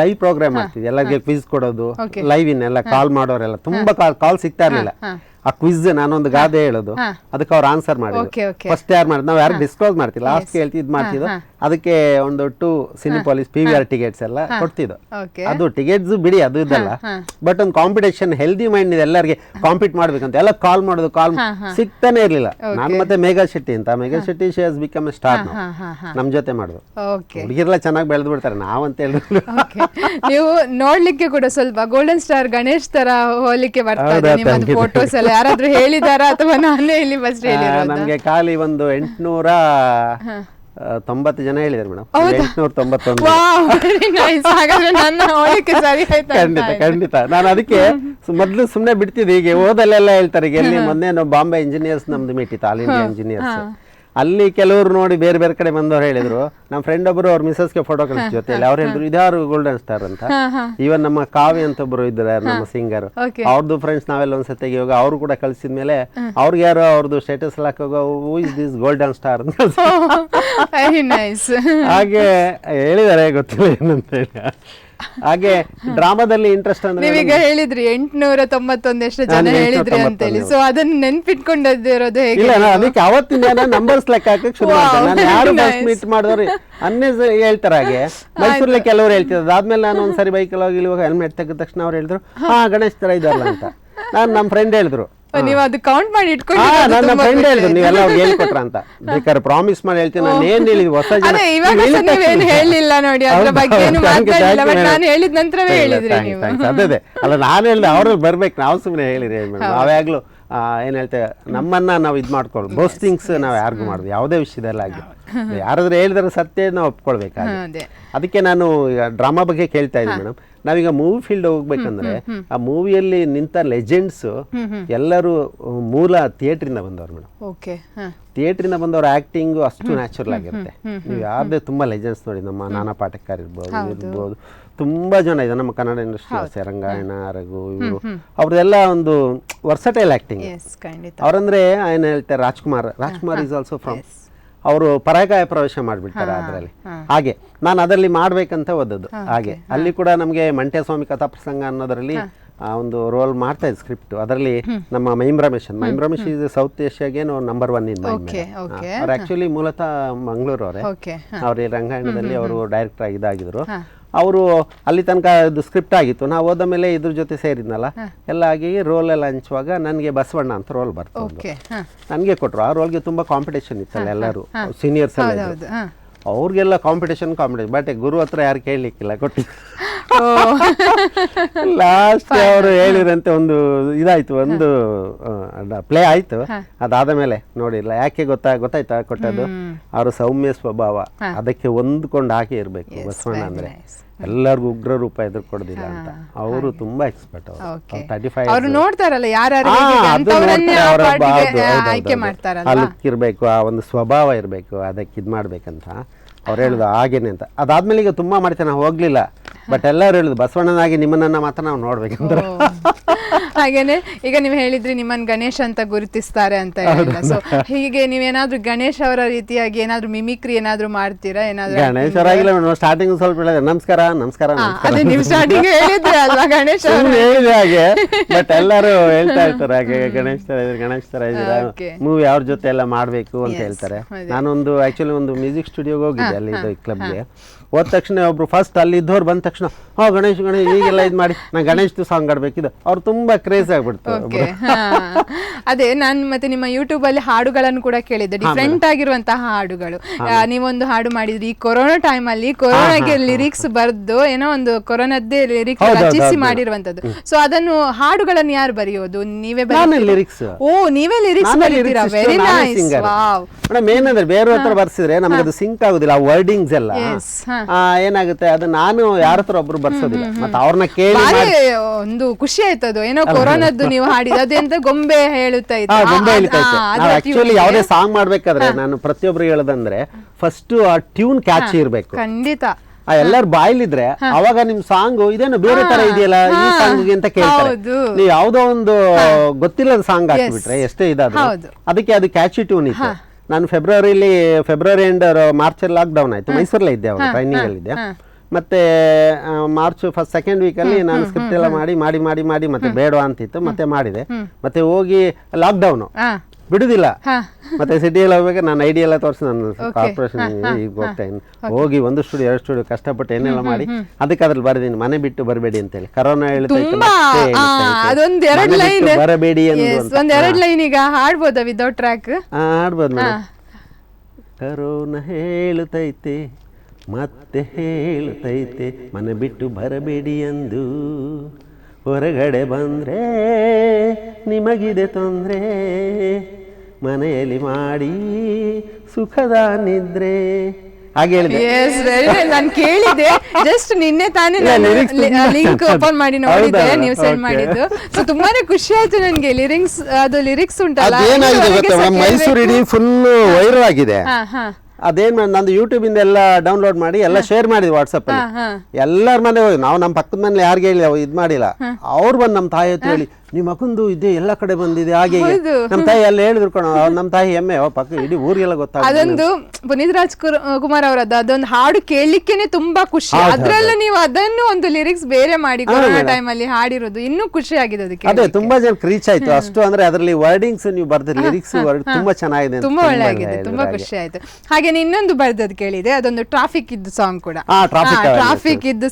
ಲೈವ್ ಪ್ರೋಗ್ರಾಮ್ ಮಾಡ್ತಿದ್ದೆ, ಎಲ್ಲರಿಗೆ ಕ್ವಿಜ್ ಕೊಡೋದು, ಲೈವ್ ಇನ್ನೆಲ್ಲ ಕಾಲ್ ಮಾಡೋರೆಲ್ಲ ತುಂಬಾ ಕಾಲ್ ಸಿಗ್ತಾ ಇರ್ಲಿಲ್ಲ. ಆ ಕ್ವಿಜ್ ನಾನೊಂದು ಗಾದೆ ಹೇಳೋದು, ಅದಕ್ಕೆ ಅವ್ರು ಆನ್ಸರ್ ಮಾಡಿದ್ರು. ಫಸ್ಟ್ ಯಾರು ಮಾಡಿದ್, ನಾವು ಯಾರು ಡಿಸ್ಕ್ಲೋಸ್ ಮಾಡ್ತಿಲ್ಲ, ಲಾಸ್ಟ್ ಹೇಳ್ತಿ ಇದ್ ಮಾಡ್ತಿದ್ದು, ಅದಕ್ಕೆ ಒಂದು 2 ಸಿನಿಪಾಲಿಸ್ PVR ಟಿಕೆಟ್ಸ್ ಎಲ್ಲ ಕೊಡ್ತಿದ್ದು. ಓಕೆ ಅದು ಟಿಕೆಟ್ಸ್ ಬಿಡಿ, ಅದು ಇದಲ್ಲ, ಬಟ್ ಒಂದು ಕಾಂಪಿಟೇಷನ್, ಹೆಲ್ದಿ ಮೈಂಡ್ ಇದೆ, ಎಲ್ಲರಿಗೆ ಕಾಂಪೀಟ್ ಮಾಡ್ಬೇಕಂತ ಎಲ್ಲ ಕಾಲ್ ಮಾಡೋದು, ಕಾಲ್ ಸಿಗ್ತಾನೆ ಇರ್ಲಿಲ್ಲ. ನಾನು ಮತ್ತೆ ಮೇಘಾ ಶೆಟ್ಟಿ ಅಂತ, Megha Shetty she has become A star ನಮ್ ಜೊತೆ ಮಾಡುದು. ಹುಡುಗಿರೆಲ್ಲ ಚೆನ್ನಾಗಿ ಬೆಳೆದು ಬಿಡ್ತಾರೆ, ನಾವಂತ ಹೇಳಿದ್ರು. ನೀವು ನೋಡ್ಲಿಕ್ಕೆ ಕೂಡ ಸ್ವಲ್ಪ ಗೋಲ್ಡನ್ ಸ್ಟಾರ್ ಗಣೇಶ್ ತರ ಹೋಲಿಕೆ ಬರ್ತದೆ ನಿಮ್ಮದು ಫೋಟೋಸ್ ಎಲ್ಲ. ಯಾರಾದ್ರೂ ಹೇಳಿದಾರಾ ಅಥವಾ ನಾನೇ ಇಲ್ಲಿ ಫಸ್ಟ್ ಹೇಳಿರೋದಾ? ನಮ್ಗೆ ಖಾಲಿ ಒಂದು 890 ಜನ ಹೇಳಿದ್ದಾರೆ ಮೇಡಮ್. 891. ಖಂಡಿತ. ನಾನು ಅದಕ್ಕೆ ಮೊದ್ಲು ಸುಮ್ನೆ ಬಿಡ್ತಿದ್ದೆ. ಈಗ ಓದಲ್ಲೆಲ್ಲ ಹೇಳ್ತಾರೆ, ಈಗ ಎಲ್ಲಿ ಮೊನ್ನೆ ಬಾಂಬೆ ಇಂಜಿನಿಯರ್ಸ್ ನಮ್ದು ಮೀಟ್ ಇತ್ತು, ಆಲ್ ಇಂಡಿಯಾ ಇಂಜಿನಿಯರ್ಸ್. ಅಲ್ಲಿ ಕೆಲವರು ನೋಡಿ ಬೇರೆ ಬೇರೆ ಕಡೆ ಬಂದವ್ರು ಹೇಳಿದ್ರು. ನಮ್ಮ ಫ್ರೆಂಡ್ ಒಬ್ಬರು ಅವ್ರ ಮಿಸಸ್ಗೆ ಫೋಟೋ ಕಳಿಸ್ ಜೊತೆಲಿ ಅವ್ರು ಹೇಳಿದ್ರು ಇದ್ಯಾರು ಗೋಲ್ಡನ್ ಸ್ಟಾರ್ ಅಂತ. ಈವನ್ ನಮ್ಮ ಕಾವ್ಯ ಅಂತ ಒಬ್ರು ಇದ್ದಾರೆ, ನಮ್ಮ ಸಿಂಗರ್, ಅವ್ರದ್ದು ಫ್ರೆಂಡ್ಸ್ ನಾವೆಲ್ಲ ಒಂದ್ಸತಿ ಇವಾಗ ಅವರು ಕೂಡ ಕಳ್ಸಿದ್ಮೇಲೆ ಅವ್ರಿಗೆ ಯಾರು ಅವ್ರದ್ದು ಸ್ಟೇಟಸ್ ಎಲ್ಲ ಹಾಕುವಾಗ who is this golden star ಅಂತ ಹಾಗೆ ಹೇಳಿದ್ದಾರೆ, ಗೊತ್ತಿಲ್ಲ ಏನಂತ ಹೇಳಿ. ಹಾಗೆ ಡ್ರಾಮಾದಲ್ಲಿ ಇಂಟ್ರೆಸ್ಟ್ ಅಂದ್ರೆ ನೀವೀಗ ಹೇಳಿದ್ರಿ 891 ಎಷ್ಟು ಜನ ಹೇಳಿದ್ರಿ ಅಂತ ಹೇಳಿ. ಸೊ ಅದನ್ನ ನೆನ್ಪಿಟ್ಕೊಂಡಿರೋದು ಹೇಗೆ? ಇಲ್ಲ, ಅದಕ್ಕೆ ಅವತ್ತಿನ ನಂಬರ್ಸ್ ಲೆಕ್ಕ ಹಾಕಕ್ ಶುರು ಮಾಡಿದೆ. ನಾನು ಯಾರು ಫಸ್ಟ್ ಮೀಟ್ ಮಾಡಿದವ್ರು ಅನ್ನೇ ಹೇಳ್ತಾರೆ. ಹಾಗೆ ಮೈಸೂರಲ್ಲಿ ಕೆಲವರು ಹೇಳ್ತಿದ್ರು. ಅದಾದ್ಮೇಲೆ ನಾನು ಒಂದ್ಸರಿ ಬೈಕಲ್ಲಿ ಹೋಗಿ ಇವಾಗ ಹೆಲ್ಮೆಟ್ ತೆಗೆದ ತಕ್ಷಣ ಅವ್ರು ಹೇಳಿದ್ರು ಗಣೇಶ್ ತರ ಇದಾರಲ್ಲ ಅಂತ. ನಾನು ನಮ್ಮ ಫ್ರೆಂಡ್ ಹೇಳಿದ್ರು, ನೀವು ಅದು ಕೌಂಟ್ ಮಾಡಿ ಇಟ್ಕೊಂಡು ನನ್ನ ಫ್ರೆಂಡ್ ಹೇಳಿದ್ರು ನೀವೆಲ್ಲ ಅವ್ರಿಗೆ ಹೇಳ್ಕೊಟ್ರ ಅಂತ. ಬೇಕಾದ್ರೆ ಪ್ರಾಮಿಸ್ ಮಾಡಿ ಹೇಳ್ತೀನಿ, ನಾನು ಏನ್ ಹೇಳಿದ್ವಿ ಹೊಸ ಜನ ನೀವೇನು ಹೇಳಿಲ್ಲ ನೋಡಿ, ಅದ್ರ ಬಗ್ಗೆ ನಾನು ಹೇಳಿದ ನಂತರವೇ ಹೇಳಿದ್ರಿ ನೀವು. ಅದೇ ಅಲ್ಲ, ನಾನು ಹೇಳ್ದೆ ಅವ್ರಲ್ಲಿ ಬರ್ಬೇಕು, ನಾವು ಸುಮ್ಮನೆ ಹೇಳಿರಿ. ನಾವ್ಯಾಗ್ಲೂ ಏನ್ ಹೇಳ್ತೇವೆ, ನಮ್ಮನ್ನ ನಾವು ಇದ್ ಮಾಡ್ಕೊಳ್ಳಿ, ಬೋಸ್ಟಿಂಗ್ಸ್ ನಾವು ಯಾರಿಗೂ ಮಾಡುದು ಯಾವುದೇ ವಿಷಯದಲ್ಲಿ ಆಗಿ ಯಾರಾದ್ರೂ ಹೇಳಿದ್ರೆ ಸತ್ಯ ನಾವು ಒಪ್ಕೊಳ್ಬೇಕಾಗುತ್ತೆ. ಅದಕ್ಕೆ ನಾನು ಈಗ ಡ್ರಾಮಾ ಬಗ್ಗೆ ಕೇಳ್ತಾ ಇದ್ದೀನಿ ಮೇಡಮ್. ನಾವೀಗ ಮೂವಿ ಫೀಲ್ಡ್ ಹೋಗ್ಬೇಕಂದ್ರೆ ಆ ಮೂವಿಯಲ್ಲಿ ನಿಂತ ಲೆಜೆಂಡ್ಸ್ ಎಲ್ಲರೂ ಮೂಲ ಥಿಯೇಟ್ರಿಂದ ಬಂದವ್ರು ಮೇಡಮ್. ಥಿಯೇಟ್ರಿಂದ ಬಂದವ್ರ ಆಕ್ಟಿಂಗ್ ಅಷ್ಟು ನ್ಯಾಚುರಲ್ ಆಗಿರುತ್ತೆ. ನೀವು ಯಾವ್ದೇ ತುಂಬಾ ಲೆಜೆಂಡ್ಸ್ ನೋಡಿ, ನಮ್ಮ ನಾನಾ ಪಾಟೇಕರ್ ಇರ್ಬೋದು, ತುಂಬಾ ಜನ ಇದೆ ನಮ್ಮ ಕನ್ನಡ ಇಂಡಸ್ಟ್ರಿ, ರಂಗಾಯಣ, ರಘು, ಇವರು ಅವ್ರದೆಲ್ಲ ಒಂದು ವರ್ಸಟೈಲ್ ಆಕ್ಟಿಂಗ್. ಅವ್ರಂದ್ರೆ ಏನ್ ಹೇಳ್ತಾರೆ, ರಾಜ್ಕುಮಾರ್ ಈಸ್ ಆಲ್ಸೋ ಫ್ರಮ್, ಅವರು ಪರಾಕಾಯ ಪ್ರವೇಶ ಮಾಡ್ಬಿಡ್ತಾರೆ ಅದರಲ್ಲಿ. ಹಾಗೆ ನಾನು ಅದರಲ್ಲಿ ಮಾಡ್ಬೇಕಂತ ಓದದ್ದು. ಹಾಗೆ ಅಲ್ಲಿ ಕೂಡ ನಮಗೆ ಮಂಟೇಸ್ವಾಮಿ ಕಥಾ ಪ್ರಸಂಗ ಅನ್ನೋದರಲ್ಲಿ ಒಂದು ರೋಲ್ ಮಾಡ್ತಾ ಇದ್ದ ಸ್ಕ್ರಿಪ್ಟ್. ಅದರಲ್ಲಿ ನಮ್ಮ ಮೈಮ್ ರಮೇಶ್ ಈಸ್ ಸೌತ್ ಏಷ್ಯಾಗೆ ನಂಬರ್ 1 ಇನ್ ಅವ್ರು ಆಕ್ಚುಲಿ ಮೂಲತಃ ಮಂಗಳೂರು ಅವರೇ. ಅವ್ರ ರಂಗಾಯಣದಲ್ಲಿ ಅವರು ಡೈರೆಕ್ಟರ್ ಆಗಿ ಇದಾಗಿದ್ರು. ಅವರು ಅಲ್ಲಿ ತನಕ ಇದು ಸ್ಕ್ರಿಪ್ಟ್ ಆಗಿತ್ತು. ನಾವು ಹೋದ ಮೇಲೆ ಇದ್ರ ಜೊತೆ ಸೇರಿದ್ನಲ್ಲ ಎಲ್ಲ ಆಗಿ ರೋಲ್ ಎಲ್ಲ ಹಂಚುವಾಗ ನನಗೆ ಬಸವಣ್ಣ ಅಂತ ರೋಲ್ ಬರ್ತದೆ, ನನಗೆ ಕೊಟ್ಟರು. ಆ ರೋಲ್ಗೆ ತುಂಬಾ ಕಾಂಪಿಟೇಷನ್ ಇತ್ತಲ್ಲ, ಎಲ್ಲರೂ ಸೀನಿಯರ್ಸ್ ಎಲ್ಲ, ಅವ್ರಿಗೆಲ್ಲ ಕಾಂಪಿಟೇಷನ್. ಬಟ್ ಗುರು ಹತ್ರ ಯಾರು ಕೇಳಲಿಕ್ಕಿಲ್ಲ, ಕೊಟ್ಟು ಲಾಸ್ಟ್ ಅವರು ಹೇಳಿರಂತೆ ಒಂದು ಇದಾಯ್ತು, ಒಂದು ಪ್ಲೇ ಆಯ್ತು. ಅದಾದ ಮೇಲೆ ನೋಡಿಲ್ಲ, ಯಾಕೆ ಗೊತ್ತಾಯ್ತಾ ಕೊಟ್ಟದ್ದು, ಅವರು ಸೌಮ್ಯ ಸ್ವಭಾವ, ಅದಕ್ಕೆ ಹೊಂದ್ಕೊಂಡು ಹಾಕಿ ಇರ್ಬೇಕು. ಬಸವಣ್ಣ ಅಂದ್ರೆ ಎಲ್ಲರಿಗೂ ಉಗ್ರ ರೂಪ ಎದುರ್ಕೊಡೋದಿಲ್ಲ ಅಂತ. ಅವರು ತುಂಬಾ ಎಕ್ಸ್ಪರ್ಟ್. ಅವರು 35 ನೋಡ್ತಾರಲ್ಲ, ಆ ಲುಕ್ ಇರ್ಬೇಕು, ಆ ಒಂದು ಸ್ವಭಾವ ಇರ್ಬೇಕು, ಅದಕ್ಕೆ ಇದ್ ಮಾಡ್ಬೇಕಂತ ಅವ್ರು ಹೇಳುದು. ಹಾಗೇನೆ ಅಂತ. ಅದಾದ್ಮೇಲೆ ಈಗ ತುಂಬಾ ಮಾಡ್ತೇನೆ, ನಾವು ಹೋಗ್ಲಿಲ್ಲ. ಬಟ್ ಎಲ್ಲರೂ ಹೇಳುದು ಬಸವಣ್ಣನಾಗಿ ನಿಮ್ಮನ್ನ ಮಾತ್ರ ನಾವು ನೋಡ್ಬೇಕಂದ್ರೆ. ಹಾಗೇನೆ ಈಗ ನೀವು ಹೇಳಿದ್ರಿ ನಿಮ್ಮನ್ನ ಗಣೇಶ್ ಅಂತ ಗುರುತಿಸ್ತಾರೆ ಅಂತ ಹೇಳಿಲ್ಲ. ಸೊ ಹೀಗೆ ನೀವೇನಾದ್ರೂ ಗಣೇಶ್ ಅವರ ರೀತಿಯಾಗಿ ಏನಾದ್ರೂ ಮಿಮಿಕ್ರಿ ಏನಾದ್ರೂ ಮಾಡ್ತೀರಾ? ಏನಾದ್ರೂ ಗಣೇಶ್ ಅವರಾಗಿಲ್ಲ, ಸ್ಟಾರ್ಟಿಂಗ್ ಸ್ವಲ್ಪ ಹೇಳಿದೆ ನಮಸ್ಕಾರ. ಅದೇ ನೀವು ಸ್ಟಾರ್ಟಿಂಗ್ ಹೇಳಿದ್ರಿ ಅಲ್ವಾ ಗಣೇಶ್ ಹೇಳಿದೆ ಹಾಗೆ. ಬಟ್ ಎಲ್ಲರೂ ಹೇಳ್ತಾ ಇರ್ತಾರೆ ಹಾಗೆ, ಗಣೇಶ್ ತರ ಇದ್ದೀರಾ, ಮೂವಿ ಅವ್ರ ಜೊತೆ ಎಲ್ಲ ಮಾಡ್ಬೇಕು ಅಂತ ಹೇಳ್ತಾರೆ. ನಾನೊಂದು ಆಕ್ಚುಲಿ ಒಂದು ಮ್ಯೂಸಿಕ್ ಸ್ಟುಡಿಯೋಗೆ ಹೋಗಿದ್ದೆ ಅಲ್ಲಿ ಕ್ಲಬ್ಗೆ. ಹೋದ ತಕ್ಷಣ ಒಬ್ರು ಫಸ್ಟ್ ಅಲ್ಲಿ ಇದ್ದವ್ರು ಬಂದ ತಕ್ಷಣ ಗಣೇಶ್ ಈಗೆಲ್ಲ ಇದು ಮಾಡಿ ನಾನು ಗಣೇಶ್ದು ಸಾಂಗ್ ಆಡ್ಬೇಕಿದ್ದು, ಅವ್ರು ತುಂಬಾ ಕ್ರೇಜ್ ಆಗ್ಬಿಡ್ತಾರೆ. ಅದೇ ನಾನು ಮತ್ತೆ ನಿಮ್ಮ ಯೂಟ್ಯೂಬ್ ಅಲ್ಲಿ ಹಾಡುಗಳನ್ನು ಕೂಡ ಕೇಳಿದ್ದೆ, ಡಿಫ್ರೆಂಟ್ ಆಗಿರುವಂತಹ ಹಾಡುಗಳು. ನೀವೊಂದು ಹಾಡು ಮಾಡಿದ್ರಿ ಈ ಕೊರೋನಾ ಟೈಮ್ ಅಲ್ಲಿ, ಕೊರೋನಾಗೆ ಲಿರಿಕ್ಸ್ ಬರ್ದು ಏನೋ ಒಂದು ಕೊರೋನಾದ್ದೇ ಲಿರಿಕ್ಸ್ ರಚಿಸಿ ಮಾಡಿರುವಂತದ್ದು. ಸೊ ಅದನ್ನು ಹಾಡುಗಳನ್ನು ಯಾರು ಬರೆಯೋದು? ನೀವೇ ಲಿರಿಕ್ಸ್? ಓ, ನೀವೇ ಲಿರಿಕ್ಸ್ ಬರೀತೀರಾ? Very nice. Wow madam. ಏನಂದ್ರೆ ಬೇರೆ ಹತ್ರ ಬರ್ಸಿದ್ರೆ ನಮ್ಗೆ ಅದು ಸಿಂಕ್ ಆಗುದಿಲ್ಲ, ಆ ವರ್ಡಿಂಗ್ಸ್ ಎಲ್ಲ ಏನಾಗುತ್ತೆ, ಅದು ನಾನು ಯಾರ ಹತ್ರ ಒಬ್ರು ಬರ್ಸೋದಿಲ್ಲ. ಮತ್ತೆ ಅವ್ರನ್ನ ಕೇಳಿ ಒಂದು ಖುಷಿ ಆಯ್ತದು, ಏನೋ ಕೊರೋನಾದ್ದು ನೀವು ಹಾಡಿದ ಅದೆಂತ ಗೊಂಬೆ ಹೇಳುತ್ತಾ ಗೊಂಬೆ ಹೇಳ್ತಾ ಇದ್ದೆ. ನಾವು ಆಕ್ಚುಲಿ ಯಾವುದೇ ಸಾಂಗ್ ಮಾಡ್ಬೇಕಾದ್ರೆ ನಾನು ಪ್ರತಿಯೊಬ್ರು ಹೇಳೋದಂದ್ರೆ ಫಸ್ಟ್ ಆ ಟ್ಯೂನ್ ಕ್ಯಾಚ್ ಇರ್ಬೇಕು. ಖಂಡಿತ. ಎಲ್ಲಾರು ಬಾಯ್ಲಿದ್ರೆ ಅವಾಗ ನಿಮ್ ಸಾಂಗ್ ಇದೇನು ಬೇರೆ ತರ ಇದೆಯಲ್ಲ ಈ ಸಾಂಗ್ ಅಂತ ಕೇಳ್ತಾರೆ. ನೀವು ಯಾವ್ದೋ ಒಂದು ಗೊತ್ತಿಲ್ಲದ ಸಾಂಗ್ ಹಾಕ್ಬಿಟ್ರೆ ಎಷ್ಟೇ ಇದಾದ್ರು ಅದಕ್ಕೆ ಅದು ಕ್ಯಾಚಿ ಟ್ಯೂನ್ ಇತ್ತು. ನಾನು ಫೆಬ್ರವರಿ ಎಂಡ್ ಮಾರ್ಚ್ ಅಲ್ಲಿ ಲಾಕ್ಡೌನ್ ಆಯ್ತು, ಮೈಸೂರಲ್ಲೇ ಇದ್ದೆ, ಅವಾಗ ಟ್ರೈನಿಂಗ್ ಅಲ್ಲಿ ಇದ್ದೆ. ಮತ್ತೆ ಮಾರ್ಚ್ ಫಸ್ಟ್ ಸೆಕೆಂಡ್ ವೀಕ್ ಅಲ್ಲಿ ನಾನು ಸ್ಕ್ರಿಪ್ಟ್ ಎಲ್ಲ ಮಾಡಿ ಮತ್ತೆ ಬೇಡ ಅಂತಿತ್ತು, ಮತ್ತೆ ಮಾಡಿದೆ. ಮತ್ತೆ ಹೋಗಿ ಲಾಕ್ಡೌನ್ ಬಿಡುದಿಲ್ಲ. ಹಾ. ಮತ್ತೆ ಸಿಟಿಯಲ್ಲಿ ಹೋಗ್ಬೇಕು, ನಾನು ಐಡಿಯಾ ಎಲ್ಲ ತೋರಿಸಿ ನಾನು ಕಾರ್ಪೊರೇಷನ್ ಈಗ ಹೋಗ್ತಾ ಇದ್ದೀನಿ. ಹೋಗಿ 1 ಸ್ಟುಡಿಯೋ 2 ಸ್ಟುಡಿಯೋ ಕಷ್ಟಪಟ್ಟು ಏನೆಲ್ಲ ಮಾಡಿ ಅದಕ್ಕೆ ಅದ್ರಲ್ಲಿ ಬರೆದೀನಿ, ಮನೆ ಬಿಟ್ಟು ಬರಬೇಡಿ ಅಂತೇಳಿ. ಕರೋನಾ ತುಂಬಾ ಅದೊಂದ್ 2 ಲೈನ್ ಬರಬೇಡಿ ಒಂದ್ 2 ಲೈನ್ ಈಗ ಹಾಡ್ಬೋದಾ ವಿದೌಟ್ ಟ್ರ್ಯಾಕ್? ಹಾಡ್ಬೋದು ಮೇಡಮ್. ಕರೋನಾ ಹೇಳುತ್ತೈತೆ ಮತ್ತೆ ಹೇಳುತ್ತೈತೆ, ಮನೆ ಬಿಟ್ಟು ಬರಬೇಡಿ ಎಂದು, ಹೊರಗಡೆ ಬಂದ್ರೆ ನಿಮಗಿದೆ ತೊಂದರೆ, ಮನೆಯಲ್ಲಿ ಮಾಡಿ ಸುಖದ ನಿದ್ರೆ. ಹಾಗೆ ಹೇಳಿದೆ. ನಾನು ಕೇಳಿದೆ, ಜಸ್ಟ್ ನಿನ್ನೆ ತಾನೇ ಲಿಂಕ್ ಓಪನ್ ಮಾಡಿ ನೋಡಿದೆ ನೀವು ಸೆಂಡ್ ಮಾಡಿದ್ದು. ಸೊ ತುಂಬಾನೇ ಖುಷಿ ಆಯ್ತು ನನಗೆ. ಲಿರಿಕ್ಸ್ ಉಂಟಲ್ಲ, ಏನಾಗಿದೆ ಗೊತ್ತಾ, ಮೈಸೂರು ಇಡೀ ಫುಲ್ ವೈರಲ್ ಆಗಿದೆ. ಅದೇನ್ ನಂದು ಯೂಟ್ಯೂಬ್ ಇಂದ ಎಲ್ಲ ಡೌನ್ಲೋಡ್ ಮಾಡಿ ಎಲ್ಲ ಶೇರ್ ಮಾಡಿದ್ವಿ ವಾಟ್ಸಪ್ ಅಲ್ಲಿ. ಎಲ್ಲರ ಮನೆ ಹೋಗಿ ನಾವು ನಮ್ಮ ಪಕ್ಕದ ಮನೇಲಿ ಯಾರಿಗೆ ಹೇಳಿ ಇದ್ ಮಾಡಿಲ್ಲ, ಅವ್ರು ಬಂದು ನಮ್ಮ ತಾಯಿ ಹತ್ರ ಹೇಳಿ ನಿಮ್ಮ ಮಗಂದು ಇದೆ ಎಲ್ಲ ಕಡೆ ಬಂದಿದೆ ಹಾಗೆ ನಮ್ಮ ತಾಯಿ ಎಲ್ಲ ಹೇಳಿದ್ರು ಕಣ. ನಮ್ಮ ತಾಯಿ ಹೆಮ್ಮೆ ಪಕ್ಕ ಇಡೀ ಊರಿಗೆಲ್ಲ ಗೊತ್ತಾಗ. ಅದೊಂದು ಪುನೀತ್ ರಾಜ್ಕುಮಾರ್ ಅವರದ್ದು ಅದೊಂದು ಹಾಡು ಕೇಳಲಿಕ್ಕೇನೆ ತುಂಬಾ ಖುಷಿ. ಅದ್ರಲ್ಲೂ ನೀವು ಅದನ್ನು ಒಂದು ಲಿರಿಕ್ಸ್ ಬೇರೆ ಮಾಡಿ ಕೊರೋನಾ ಟೈಮ್ ಅಲ್ಲಿ ಹಾಡಿರೋದು ಇನ್ನೂ ಖುಷಿ ಆಗಿದೆ ಅದಕ್ಕೆ. ಅದೇ ತುಂಬಾ ಜನಕ್ಕೆ ರೀಚ್ ಆಯ್ತು ಅಷ್ಟು. ಅಂದ್ರೆ ಅದರಲ್ಲಿ ವರ್ಡಿಂಗ್ಸ್ ನೀವು ಬರ್ದಿರಿ, ಲಿರಿಕ್ಸ್ ತುಂಬಾ ಚೆನ್ನಾಗಿದೆ, ತುಂಬಾ ಒಳ್ಳೆ ಆಗಿದೆ, ತುಂಬಾ ಖುಷಿ ಆಯ್ತು. ಹಾಗೆ ಇನ್ನೊಂದು ಬರ್ದದ್ ಕೇಳಿದೆ, ಅದೊಂದು ಟ್ರಾಫಿಕ್ ಇದ್ದು ಸಾಂಗ್ ಕೂಡ. ಟ್ರಾಫಿಕ್ ಇದ್ದು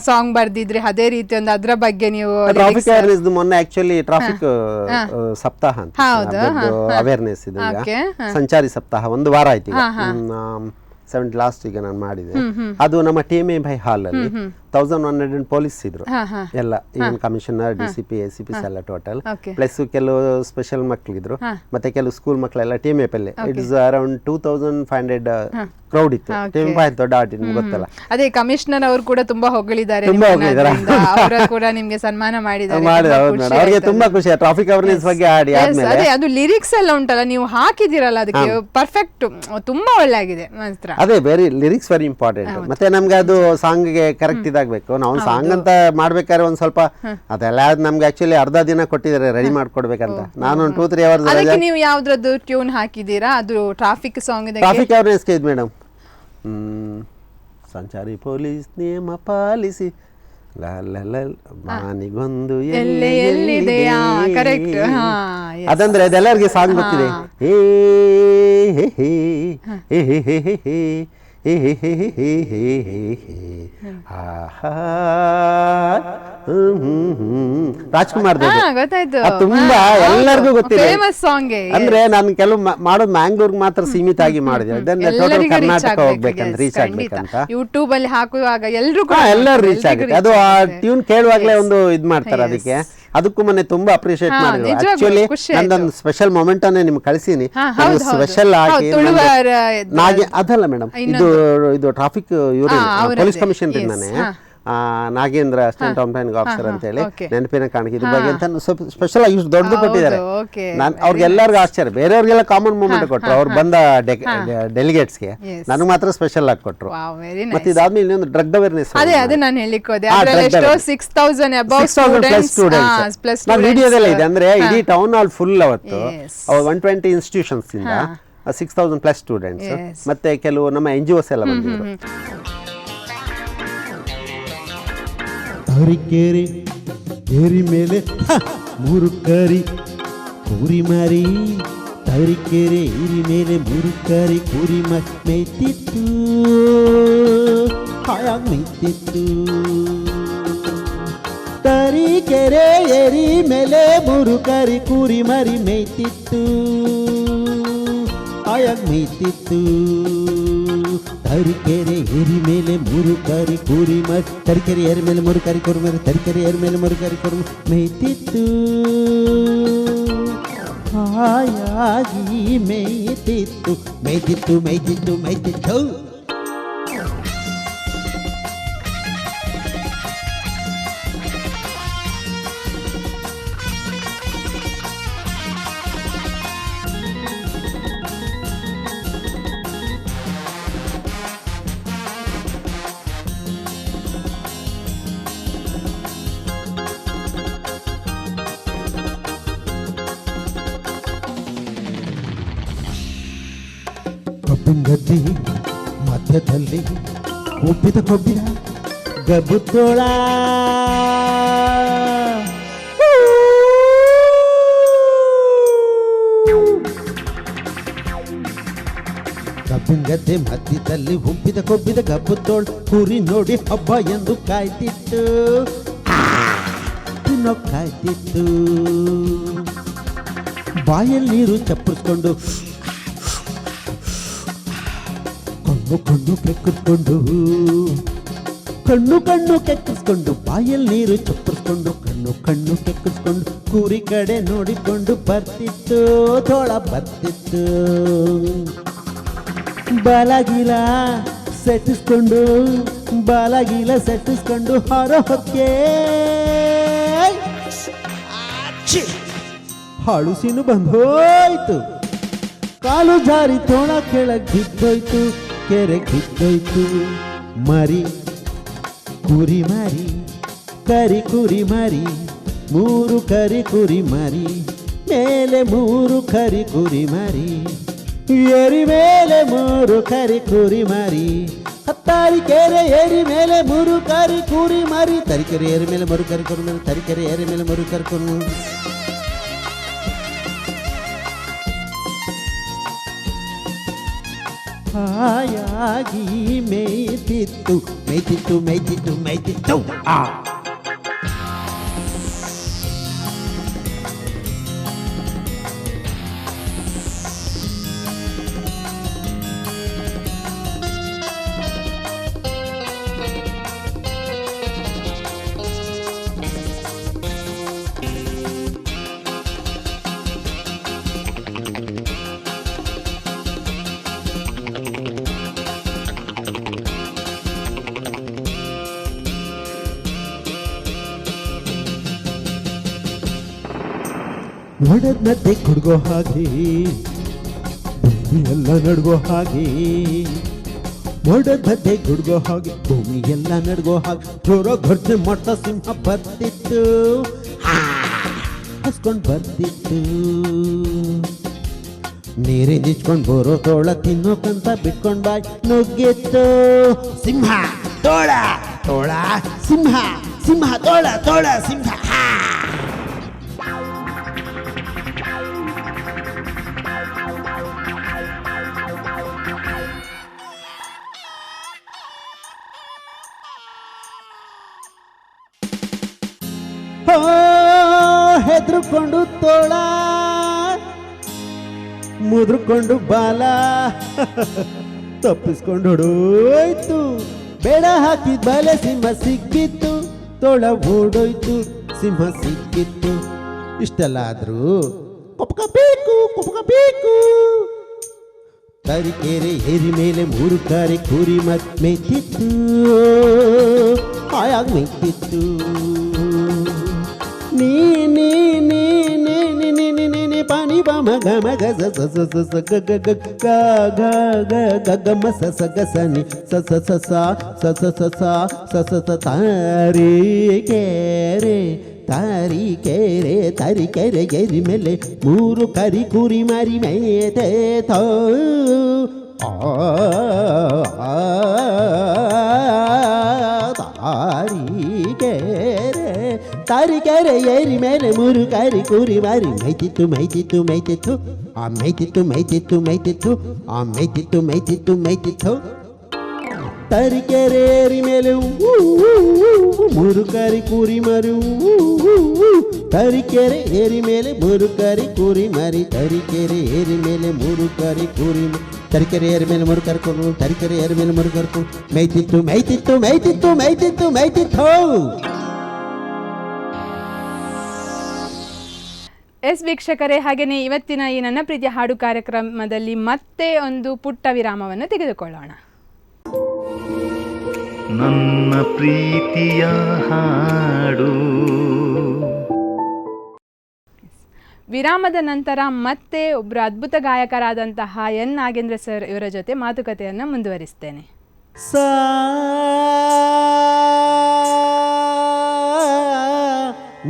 ಸಾಂಗ್ ಬರ್ದಿದ್ರಿ, ಅದೇ ರೀತಿ ಒಂದು ಅದ್ರ ಬಗ್ಗೆ ನೀವು ಮೊನ್ನೆ ಆಕ್ಚುಲಿ ಟ್ರಾಫಿಕ್ ಸಪ್ತಾಹ ಅಂತ ಅವೇರ್ನೆಸ್ ಇದೆ, ಸಂಚಾರಿ ಸಪ್ತಾಹ 1 ವಾರ ಆಯ್ತು ಈಗ. 7 ಲಾಸ್ಟ್ ಈಗ ನಾನು ಮಾಡಿದೆ. ಅದು ನಮ್ಮ TMA ಬೈ ಹಾಲ್ ಅಲ್ಲಿ 1100 ಪೊಲೀಸ್ ಇದ್ರು ಎಲ್ಲ, ಇವನ್ ಕಮಿಷನರ್, DCP, ACP ಎಲ್ಲ ಟೋಟಲ್. ಪ್ಲಸ್ ಕೆಲವು ಸ್ಪೆಷಲ್ ಮಕ್ಳಿದ್ರು, ಮತ್ತೆ ಕೆಲವು ಸ್ಕೂಲ್ ಮಕ್ಕಳೆಲ್ಲ TMA ಪಲ್ಲೆ. ಇಟ್ ಇಸ್ ಅರೌಂಡ್ 2500 ಕ್ರೌಡ್ ಇತ್ತು. TMA ದೊಡ್ಡ ಆಟ ಗೊತ್ತಲ್ಲ. ಅದೇ ಕಮಿಷನರ್ ಅವರು ಕೂಡ ತುಂಬಾ ಹೊಗಳಿದ್ದಾರೆ, ಕೂಡ ನಿಮ್ಗೆ ಸನ್ಮಾನ ಮಾಡಿದ್ದಾರೆ. ಅವ್ರಿಗೆ ತುಂಬಾ ಖುಷಿ ಟ್ರಾಫಿಕ್ ಅವೇರ್ನೆಸ್ ಬಗ್ಗೆ ಆಡಿ ಆದ್ಮೇಲೆ. ಅದೇ ಅದು ಲಿರಿಕ್ಸ್ ಎಲ್ಲ ಉಂಟಲ್ಲ ನೀವು ಹಾಕಿದಿರಲ್ಲ, ಅದಕ್ಕೆ ಪರ್ಫೆಕ್ಟ್ ತುಂಬಾ ಒಳ್ಳೆ ಆಗಿದೆ ಮಾತ್ರ. ಅದೇ ಲಿರಿಕ್ಸ್ ವೆರಿ ಇಂಪಾರ್ಟೆಂಟ್. ಮತ್ತೆ ನಮ್ಗೆ ಅದು ಸಾಂಗ್ ಗೆ ಕರೆಕ್ಟ್ ಇದಾಗಬೇಕು. ನಾವು ಸಾಂಗ್ ಅಂತ ಮಾಡ್ಬೇಕಾದ್ರೆ ಒಂದ್ ಸ್ವಲ್ಪ ಅದೆಲ್ಲ ನಮ್ಗೆ ಆಕ್ಚುಲಿ ಅರ್ಧ ದಿನ ಕೊಟ್ಟಿದ್ದಾರೆ ರೆಡಿ ಮಾಡ್ಕೊಡ್ಬೇಕಂತ. ನಾನು 2-3 ಅವರ್ಸ್. ಅದಕ್ಕೆ ನೀವು ಯಾವ್ದ್ರದ್ದು ಟ್ಯೂನ್ ಹಾಕಿದೀರಾ? ಅದು ಟ್ರಾಫಿಕ್ ಸಾಂಗ್ ಇದೆ, ಟ್ರಾಫಿಕ್ ಅವೇರ್ನೆಸ್ ಇದೆ ಮೇಡಮ್. ಸಂಚಾರಿ ಪೊಲೀಸ್ ನಿಯಮ ಪಾಲಿಸಿ ಮಾನಿಗೊಂದು ಎಲ್ಲಿದೆಯಾ, ಕರೆಕ್ಟ್. ಅದಂದ್ರೆ ಅದೆಲ್ಲರಿಗೆ ಸಾಂಗ್ ಗೊತ್ತಿದೆ. ರಾಜ್ಕುಮಾರ್ ತುಂಬಾ ಎಲ್ಲರಿಗೂ ಗೊತ್ತಿದೆ ಅಂದ್ರೆ ನಾನು ಕೆಲವು ಮಾಡೋದು ಮ್ಯಾಂಗ್ಳೂರ್ಗೆ ಮಾತ್ರ ಸೀಮಿತ ಆಗಿ ಮಾಡಿದೆ. ಟೋಟಲ್ ಕರ್ನಾಟಕ ಹೋಗ್ಬೇಕಂತ ರೀಚ್ ಆಗ್ಬೇಕಂತ ಯೂಟ್ಯೂಬ್ ಅಲ್ಲಿ ಹಾಕುವಾಗ ಎಲ್ಲರೂ ರೀಚ್ ಆಗುತ್ತೆ. ಅದು ಆ ಟ್ಯೂನ್ ಕೇಳುವಾಗ್ಲೇ ಒಂದು ಇದ್ ಮಾಡ್ತಾರೆ. ಅದಕ್ಕೂ ಮೊನ್ನೆ ತುಂಬಾ ಅಪ್ರಿಶಿಯೇಟ್ ಮಾಡಿದ್ರು. ಆಕ್ಚುಲಿ ನಂದೊಂದು ಸ್ಪೆಷಲ್ ಮೊಮೆಂಟ್ ಅನ್ನೇ ನಿಮ್ಗೆ ಕಳಿಸೀನಿ. ಸ್ಪೆಷಲ್ ಆಗಿ ಅದಲ್ಲ ಮೇಡಮ್, ಇದು ಟ್ರಾಫಿಕ್ ಪೊಲೀಸ್ ಕಮಿಷನರ್ ನಾನೇ ನಾಗೇಂದ್ರ ಅಸಿಸ್ಟೆಂಟ್ ಕಂಪ್ಲೇಂಟ್ ಆಫೀಸರ್ ಅಂತ ಹೇಳಿ ನೆನಪಿನ ಕಾಣಿಕೆ ಇದ್ರ ಬಗ್ಗೆ ಅಂತ ಸ್ಪೆಷಲ್ ಆಗಿ ಇಷ್ಟು ದೊಡ್ಡದು ಕೊಟ್ಟಿದ್ದಾರೆ. ಅವ್ರಿಗೆಲ್ಲರಿಗೂ ಆಶ್ಚರ್ಯ, ಬೇರೆಯವ್ರಿಗೆಲ್ಲ ಕಾಮನ್ ಮೂವ್ಮೆಂಟ್ ಕೊಟ್ಟರು. ಅವ್ರು ಬಂದ ಡೆಲಿಗೇಟ್ಸ್ಗೆ ನನಗೆ ಮಾತ್ರ ಸ್ಪೆಷಲ್ ಆಗಿ ಕೊಟ್ಟರು. ಮತ್ತೆ ಇದಾದ್ಮೇಲೆ ಇನ್ನೊಂದು ಡ್ರಗ್ ಅವೇರ್ನೆಸ್. ಅದೇ ನಾನು ಹೇಳಿಕ್ ಹೋದೆ, 6000 ಸ್ಟೂಡೆಂಟ್ಸ್ ವಿಡಿಯೋದೆಲ್ಲ ಇದೆ. ಅಂದ್ರೆ ಇಡೀ ಟೌನ್ ಹಾಲ್ ಫುಲ್ ಅವತ್ತು 120 ಇನ್ಸ್ಟಿಟ್ಯೂಷನ್ಸ್ ಇಂದ 6000+ ಸ್ಟೂಡೆಂಟ್ಸ್ ಮತ್ತೆ ಕೆಲವು ನಮ್ಮ NGOs ಎಲ್ಲ ಬಂದಿದ್ರು. ತರೀಕೆರೆ ಏರಿ ಮೇಲೆ 3 ಕರಿ ಕೂರಿ ಮರಿ, ತರೀಕೆರೆ ಏರಿ ಮೇಲೆ 3 ಕರಿ ಕೂರಿ ಮರಿ ಮೇಯ್ತಿತ್ತು, ಹಾಯಾಗಿ ಮೇಯ್ತಿತ್ತು. ತರೀಕೆರೆ ಏರಿ ಮೇಲೆ 3 ಕರಿ ಕೂರಿ ಮರಿ ಮೇಯ್ತಿತ್ತು, ಹಾಯಾಗಿ ಮೇಯ್ತಿತ್ತು. ತರೀಕೆರೆ ಏರಿ ಮೇಲೆ 3 ಕರಿ ಕೂರಿ ಮರಿ, ತರೀಕೆರೆ ಏರಿ ಮೇಲೆ 3 ಕರಿ ಕೂರಿ ಮರಿ, ತರೀಕೆರೆ ಏರಿ ಮೇಲೆ 3 ಕರಿ ಕೂರಿ ಮೇಯ್ತಿತ್ತು, ಹಾಯಾಗಿ ಮೇಯ್ತಿತ್ತು, ಮೇಯ್ತಿತ್ತು ಮೇಯ್ತಿತ್ತು ಮೇಯ್ತಿತ್ತು. ಕಬ್ಬಿಂಗದ್ದಿ ಮಧ್ಯದಲ್ಲಿ ಉಬ್ಬಿದ ಕೊಬ್ಬಿದ ಗಬ್ಬುತ್ತೋಳ, ಕಬ್ಬಿನ ಗದ್ದೆ ಮಧ್ಯದಲ್ಲಿ ಹುಂಪಿದ ಕೊಬ್ಬಿದ ಕಬ್ಬು ತೋಳ್ ಕುರಿ ನೋಡಿ ಹಬ್ಬ ಎಂದು ಕಾಯ್ತಿತ್ತು ತಿನ್ನೋ ಕಾಯ್ತಿತ್ತು. ಬಾಯಲ್ಲಿ ನೀರು ಚಪ್ಪರಿಸ್ಕೊಂಡು ಕಣ್ಣು ಕಣ್ಣು ಕೆಕ್ಕಿಸ್ಕೊಂಡು ಕಣ್ಣು ಕಣ್ಣು ಕೆಕ್ಕಿಸ್ಕೊಂಡು ಬಾಯಲ್ಲಿ ನೀರು ಚಪ್ಪರಿಸ್ಕೊಂಡು ಕಣ್ಣು ಕಣ್ಣು ಕೆಕ್ಕಿಸ್ಕೊಂಡು ಕುರಿ ಕಡೆ ನೋಡಿಕೊಂಡು ಬರ್ತಿತ್ತು ತೋಳ ಬರ್ತಿತ್ತು. ಬಾಲಗಿಲ ಸೆಟ್ಟಿಸ್ಕೊಂಡು ಬಾಲಗಿಲ ಸೆಟ್ಟಿಸ್ಕೊಂಡು ಹೊರ ಹೊಕ್ಕೆ ಹಾಳುಸಿನು ಬಂದೋಯ್ತು. ಕಾಲು ಜಾರಿ ತೋಳ ಕೆಳಗೆ ಬಿದ್ದೋಯ್ತು ಕೆರೆ ಬಿದ್ದೋಯ್ತು. ಮರಿ ಕುರಿ ಮರಿ ಕರಿ ಕುರಿ ಮರಿ ಮೂರು ಕರಿ ಕುರಿ ಮರಿ ಮೇಲೆ ಮೂರು ಕರಿ ಕುರಿ ಮರಿ ಏರಿ ಮೇಲೆ ಮೂರು ಕರಿ ಕುರಿ ಮರಿ ಹತ್ತಾರಿ ಕೆರೆ ಏರಿ ಮೇಲೆ ಮೂರು ಕರಿ ಕುರಿ ಮರಿ ತರಿಕೆರೆ ಏರಿ ಮೇಲೆ ಮರು ಕರಿ ಕುರಿ ಮರಿ ತರಿಕೆರೆ ಏರಿ ಮೇಲೆ ಮರು ಕರಿ ಕುರಿ ಹಾಯಾಗಿ ಮೇಯ್ತಿತ್ತು ಮೇಯ್ತಿತ್ತು ಮೇಯ್ತಿತ್ತು ಮೇಯ್ತಿತ್ತು. ಒಡದ್ನತ್ತೆ ಕುಡ್ಗೋ ಹಾಗೆ ಭೂಮಿ ಎಲ್ಲ ನಡ್ಗೋ ಹಾಗೆ ಒಡದ್ನತ್ತೆ ಕುಡ್ಗೋ ಹಾಗೆ ಭೂಮಿ ಎಲ್ಲ ನಡ್ಗೋ ಹಾಗೆ ಜೋರ ಗರ್ಜೆ ಮಟ್ಟ ಸಿಂಹ ಬರ್ತಿತ್ತು ಹಸ್ಕೊಂಡು ಬರ್ತಿತ್ತು. ನೀರಿಂದಿಚ್ಕೊಂಡು ಬರೋ ತೋಳ ತಿನ್ನೋಕಂತ ಬಿಟ್ಕೊಂಡ್ ಬಾಯ್ ನುಗ್ಗಿತ್ತು. ಸಿಂಹ ತೋಳ ತೋಳ ಸಿಂಹ ಸಿಂಹ ತೋಳ ತೋಳ ಸಿಂಹ. ಹೆದ್ರುಕೊಂಡು ತೋಳ ಮುದ್ರುಕೊಂಡು ಬಾಲ ತಪ್ಪಿಸ್ಕೊಂಡು ಹೊಡೋಯ್ತು. ಬೇಡ ಹಾಕಿದ ಬಲೆ ಸಿಂಹ ಸಿಕ್ಕಿತ್ತು ತೋಳ ಓಡೋಯ್ತು ಸಿಂಹ ಸಿಕ್ಕಿತ್ತು. ಇಷ್ಟೆಲ್ಲ ಆದ್ರೂ ಕೊಪ್ಕಬೇಕು ತರೀಕೆರೆ ಏರಿ ಮೇಲೆ ಮೂರು ಕಾರಿ ಕುರಿ ಮತ್ ಮೇಯ್ತಿತ್ತು ಆಯಾಗ ಮೇಯ್ತಿತ್ತು. ನೀ ನೀ ನೀ ನೀ ನೀ ನೀ ನೀ ನೀ ನೀ ಪಾನಿ ಬ ಮಗ ಮಗ ಸ ಸ ಸ ಸ ಸ ಗ ಗ ಗ ಗ ಗ ಗ ಗ ಗ ಮ ಸ ಸ ಗ ಸ ನಿ ಸ ಸ ಸ ಸ ಸ ಸ ಸ ಸ ಸ ಸ ಸ ತಾರಿ ಕೆರೆ ತಾರಿ ಕೆರೆ ತಾರಿ ಕೆರೆ ಗೆರಿ ಮೇಲೆ ಮೂರು ಕರಿ ಕುರಿ ಮಾರಿ ಮೇತೆ ಥೋ ತಾರಿಕೆರೆ ಏರಿ ಮೇಲೆ ಮೂರು ಕಾರಿ ಕೂರಿ ಮಾರಿ ಮೈತಿತ್ತು ಮೈತಿತ್ತು ಮೈತಿತ್ತು ಆ ಮೈತಿತ್ತು ಮೈತಿತ್ತು ಮೈತಿತ್ತು ಆ ಮೈತಿತ್ತು ಮೈತಿತ್ತು ಮೈತಿತ್ತು. ತರೀಕೆರೆ ಏರಿ ಮೇಲೆ ಮೂರು ಕಾರಿ ಕೂರಿ ಮಾರಿ ತರೀಕೆರೆ ಏರಿ ಮೇಲೆ ಮೂರು ಕಾರಿ ಕೂರಿ ಮಾರಿ ತರೀಕೆರೆ ಏರಿ ಮೇಲೆ ಮೂರು ಕಾರಿ ಕೂರಿ ತರೀಕೆರೆ ಏರಿ ಮೇಲೆ ಮೂರು ಕರ್ಕೊಂಡು ತರೀಕೆರೆ ಏರಿ ಮೇಲೆ ಮೂರು ಕರ್ಕೊಂಡು ಮೈತಿತ್ತು ಮೈತಿತ್ತು ಮೈತಿತ್ತು ಮೈತಿತ್ತು ಮೈತಿತ್ತು. ಎಸ್ ವೀಕ್ಷಕರೇ, ಹಾಗೆಯೇ ಇವತ್ತಿನ ಈ ನನ್ನ ಪ್ರೀತಿಯ ಹಾಡು ಕಾರ್ಯಕ್ರಮದಲ್ಲಿ ಮತ್ತೆ ಒಂದು ಪುಟ್ಟ ವಿರಾಮವನ್ನು ತೆಗೆದುಕೊಳ್ಳೋಣ. ನನ್ನ ಪ್ರೀತಿಯ ಹಾಡು. ವಿರಾಮದ ನಂತರ ಮತ್ತೆ ಒಬ್ಬರು ಅದ್ಭುತ ಗಾಯಕರಾದಂತಹ ಎನ್ ನಾಗೇಂದ್ರ ಸರ್ ಇವರ ಜೊತೆ ಮಾತುಕತೆಯನ್ನು ಮುಂದುವರಿಸ್ತೇನೆ.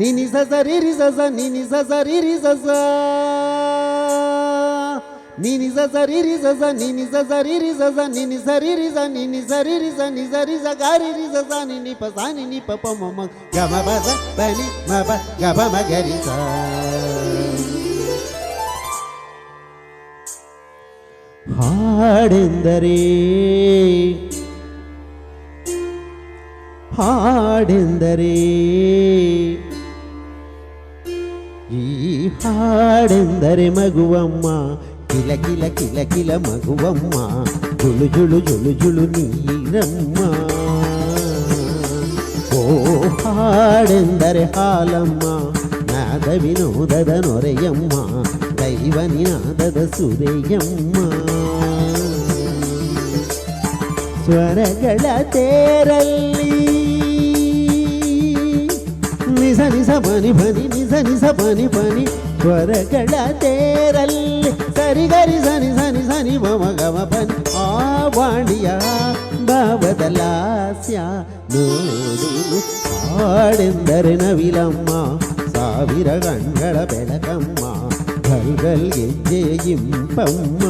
ನಿನಿ ಸರಿ ಸಸ ನಿನಿ ಸರಿ ಸಸ ನಿನಿ ಸರಿ ಸಸ ನಿನಿ ಸರಿ ಸಸ ನಿನಿ ಸರಿ ರಿಸ ನಿನಿ ಸರಿ ರಿಸ ನಿ ಸರಿ ಸ ಗಾರಿ ರಿಸ ಸ ನಿನಿ ಪ ಸ ನಿನಿ ಪ ಪ ಮ ಮ ಗ ಮ ಬ ಸ ಪ ನಿ ಮ ಪ ಗ ಪ ಮ ಗ ರಿ ಸ. ಹಾಡೆಂದರೆ ಈ ಹಾಡೆಂದರೆ ಮಗುವಮ್ಮ, ಕಿಲ ಕಿಲ ಕಿಲ ಕಿಲ ಮಗುವಮ್ಮ, ಜುಳು ಜುಳು ಜುಳು ಜುಳು ನೀರಮ್ಮ. ಓ ಹಾಡೆಂದರೆ ಹಾಲಮ್ಮ, ನಾದ ವಿನೋದದ ನೊರೆಯಮ್ಮ, ದೈವ ನಿನಾದದ ಸುರೆಯಮ್ಮ. ಸ್ವರಗಳ ತೇರಲ್ಲಿ ನಿಸ ನಿಸ ಬನಿ ಬನಿ ನಿಸ ನಿಸ ಬನಿ ಬನಿ, ಸ್ವರಗಳ ತೇರಲ್ಲಿ ಸರಿಗರಿ ಸನಿ ಸನಿ ಸನಿ ಮಮ ಗಮ ಬನಿ. ಆ ವಾಣಿಯ ಭಾವದ ಲಾಸ್ಯ ನೋಡು, ಹಾಡೆಂದರೆ ನವಿಲಮ್ಮ, ಸಾವಿರ ಕಣ್ಗಳ ಬೆಳಕಮ್ಮ, ಗಲ್ ಗಲ್ ಗೆಜ್ಜೆ ಇಂಪಮ್ಮ.